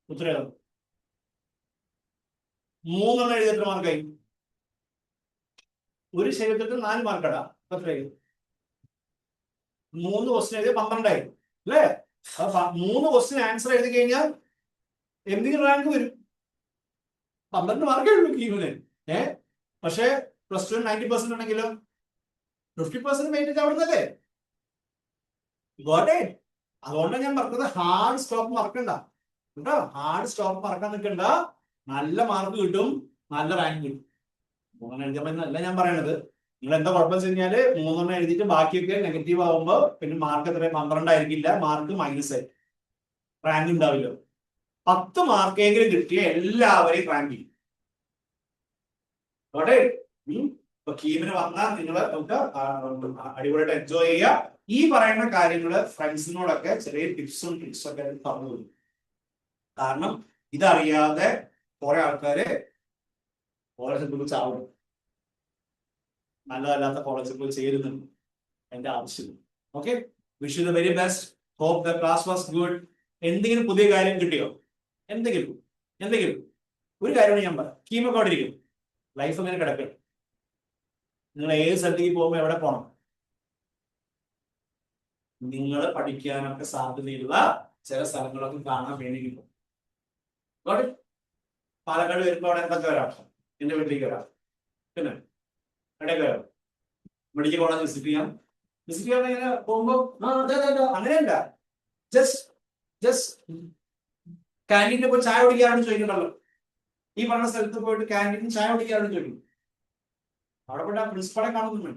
ഉത്തരം എഴുതണം. 3 എഴുതി എത്ര മാർക്കായി? ഒരു ശരീരത്തിൽ 4 മാർക്കടാ. എത്രയായി? 3 ക്വസ്റ്റ്യൻ എഴുതി 12 ആയി അല്ലേ? 3 ക്വസ്റ്റ്യൻ ആൻസർ എഴുതി കഴിഞ്ഞാൽ എന്തെങ്കിലും റാങ്ക് വരും. 12 മാർക്കേ ഉള്ളൂ കീമിന്. പക്ഷേ +2 90% ഉണ്ടെങ്കിലോ 50% വെയിറ്റേജ് അവിടെ നിന്നല്ലേ? അതുകൊണ്ടാണ് ഞാൻ പറഞ്ഞത് ഹാർഡ് സ്റ്റോപ്പ് മറക്കണ്ട കേട്ടോ. ഹാർഡ് സ്റ്റോപ്പ് മറക്കാൻ നിൽക്കണ്ട. നല്ല മാർക്ക് കിട്ടും, നല്ല റാങ്ക് കിട്ടും. 3 എഴുതിയാൽ അല്ല ഞാൻ പറയണത്. നിങ്ങൾ എന്താ കുഴപ്പം വെച്ച് കഴിഞ്ഞാല് 3 എഴുതിയിട്ട് ബാക്കിയൊക്കെ നെഗറ്റീവ് ആവുമ്പോ പിന്നെ മാർക്ക് എത്ര? 12 ആയിരിക്കില്ല, മാർക്ക് മൈനസ് ആയി, റാങ്ക് ഉണ്ടാവില്ല. 10 മാർക്കെങ്കിലും കിട്ടിയ എല്ലാവരെയും റാങ്ക് ചെയ്യും. ഇപ്പൊ കീമിന് വന്നാൽ നിങ്ങൾ നമുക്ക് അടിപൊളിയായിട്ട് എൻജോയ് ചെയ്യുക. ഈ പറയുന്ന കാര്യങ്ങള് ഫ്രണ്ട്സിനോടൊക്കെ ചെറിയ ടിപ്സും ട്രിക്സും ഒക്കെ പറഞ്ഞു തരും. കാരണം ഇതറിയാതെ കുറെ ആൾക്കാര് കോളേജിൽ ചാവും, നല്ലതല്ലാത്ത കോളേജിൽ ചേരുന്നുണ്ട്. എന്റെ ആവശ്യം. Okay, wish you the very best. Hope the class was good. എന്തെങ്കിലും പുതിയ കാര്യം കിട്ടിയോ? എന്തെങ്കിലും ഒരു കാര്യമാണ് ഞാൻ പറയാം. കീമൊക്കെ അവിടെ ഇരിക്കും, ലൈഫ് അങ്ങനെ കിടക്കണം. നിങ്ങൾ ഏത് സ്ഥലത്തേക്ക് പോകുമ്പോൾ എവിടെ പോകണം? നിങ്ങൾ പഠിക്കാനൊക്കെ സാധ്യതയുള്ള ചില സ്ഥലങ്ങളൊക്കെ കാണാൻ വേണ്ടി കിട്ടും. പാലക്കാട് വരുമ്പോൾ അവിടെ എന്തൊക്കെ വരാം? എന്റെ വീട്ടിലേക്ക് വരാം, പിന്നെ എവിടെയൊക്കെ വരാം? മെഡിക്കൽ കോളേജ് വിസിറ്റ് ചെയ്യാൻ ഇങ്ങനെ പോകുമ്പോ അങ്ങനെയല്ല, ജസ്റ്റ് ക്യാൻറ്റീനിൽ പോയി ചായ കുടിക്കാറാണ് ചോദിക്കണ്ടല്ലോ. ഈ പറഞ്ഞ സ്ഥലത്ത് പോയിട്ട് ക്യാൻറ്റീനിൽ ചായ കുടിക്കാറാണ് ചോദിക്കും. അവിടെ പോയിട്ട് ആ പ്രിൻസിപ്പളെ കാണുന്നു.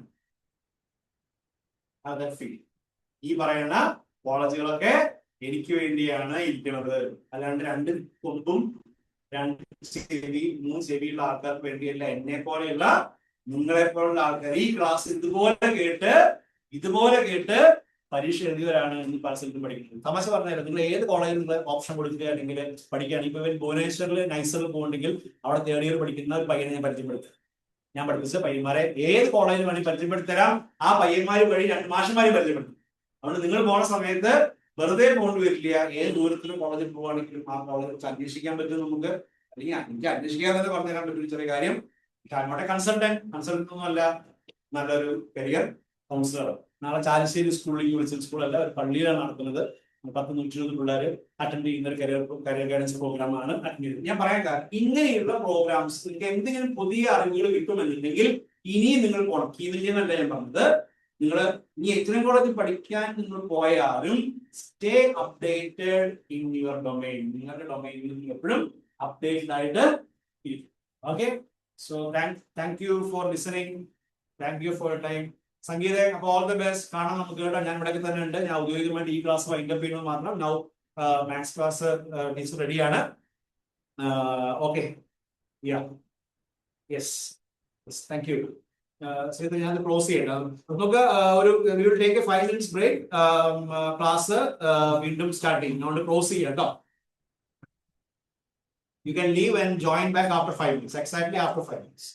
ഈ പറയുന്ന കോളേജുകളൊക്കെ എനിക്ക് വേണ്ടിയാണ് ഇരിക്കുന്നത്, അല്ലാണ്ട് 2 കൊമ്പും 2 ചെവി 3 ചെവിയുള്ള ആൾക്കാർക്ക് വേണ്ടിയല്ല. എന്നെ പോലെയുള്ള നിങ്ങളെ പോലുള്ള ആൾക്കാർ ഈ ക്ലാസ് ഇതുപോലെ കേട്ട് പരീക്ഷ എഴുതിയവരാണ് ഇന്ന് പല സ്ഥലത്തും പഠിക്കുന്നത്. തമാശ പറഞ്ഞാൽ നിങ്ങൾ ഏത് കോളേജിൽ നിങ്ങൾ ഓപ്ഷൻ കൊടുക്കുകയാണെങ്കിൽ പഠിക്കുകയാണ്. ഇപ്പൊ ഭുവനേശ്വറിൽ നൈസറിൽ പോകുന്നുണ്ടെങ്കിൽ അവിടെ 3rd ഇയർ പഠിക്കുന്ന ഒരു പയ്യനെ ഞാൻ പഠിപ്പിച്ച പയ്യന്മാരെ ഏത് കോളേജിൽ വേണമെങ്കിൽ പരിചയപ്പെടുത്തരാം. ആ പയ്യന്മാർ വഴി 2 മാഷന്മാരെ പരിചയപ്പെടുത്തും. അതുകൊണ്ട് നിങ്ങൾ പോണ സമയത്ത് വെറുതെ പോകേണ്ടി വരില്ല. ഏത് ദൂരത്തിലും കോളേജിൽ പോവുകയാണെങ്കിലും ആ കോളേജ് കുറിച്ച് അന്വേഷിക്കാൻ പറ്റും നമുക്ക്. അല്ലെങ്കിൽ എനിക്ക് അന്വേഷിക്കാതെ പറഞ്ഞു തരാൻ പറ്റും ചെറിയ കാര്യം. കൺസൾട്ടന്റ് ഒന്നുമല്ല, നല്ലൊരു കരിയർ കൗൺസിലർ. നാളെ ചാലശ്ശേരി സ്കൂളിലേക്ക് വിളിച്ച സ്കൂളല്ല, ഒരു പള്ളിയിലാണ് നടക്കുന്നത്. 10-120 പിള്ളേർ അറ്റൻഡ് ചെയ്യുന്ന ഒരു കരിയർ ഗൈഡൻസ് പ്രോഗ്രാമാണ് അറ്റൻഡ് ചെയ്യുന്നത്. ഞാൻ പറയാൻ കാരണം ഇങ്ങനെയുള്ള പ്രോഗ്രാംസ് നിങ്ങൾക്ക് എന്തെങ്കിലും പുതിയ അറിവുകൾ കിട്ടുമെന്നുണ്ടെങ്കിൽ ഇനിയും നിങ്ങൾ പോകണം. കീമില്ലെന്നല്ല ഞാൻ പറഞ്ഞത്. നിങ്ങൾ ഇനി എഞ്ചിനീയറിംഗ് കോളേജിൽ പഠിക്കാൻ നിങ്ങൾ പോയാലും stay updated in your domain. നിങ്ങളുടെ ഡൊമൈനിൽ നിങ്ങൾ എപ്പോഴും അപ്ഡേറ്റഡ് ആയിട്ട് ഇരിക്കും. Okay, so thank you for listening. Thank you for your time. Sangeetha, അപ്പൊ ഓൾ ദ ബെസ്റ്റ്. കാണാൻ നമുക്ക് കേട്ടോ. ഞാൻ ഇവിടെ തന്നെ ഉണ്ട്. ഞാൻ ഔദ്യോഗികമായിട്ട് ഈ ക്ലാസ് വൈൻഡപ്പ് ചെയ്യുന്നത് മാത്രം. നൗ മാത്സ് ക്ലാസ് ടീച്ചർ റെഡിയാണ്. Okay, yes, thank you. ഞാൻ ക്ലോസ് ചെയ്യണം. നമുക്ക് ഒരു ടേക്ക് 5 minutes ബ്രേക്ക്. ക്ലാസ് വീണ്ടും സ്റ്റാർട്ട് ചെയ്യും. അതുകൊണ്ട് ക്ലോസ് ചെയ്യാം കേട്ടോ. You can leave and join back after 5 minutes, exactly after 5 minutes.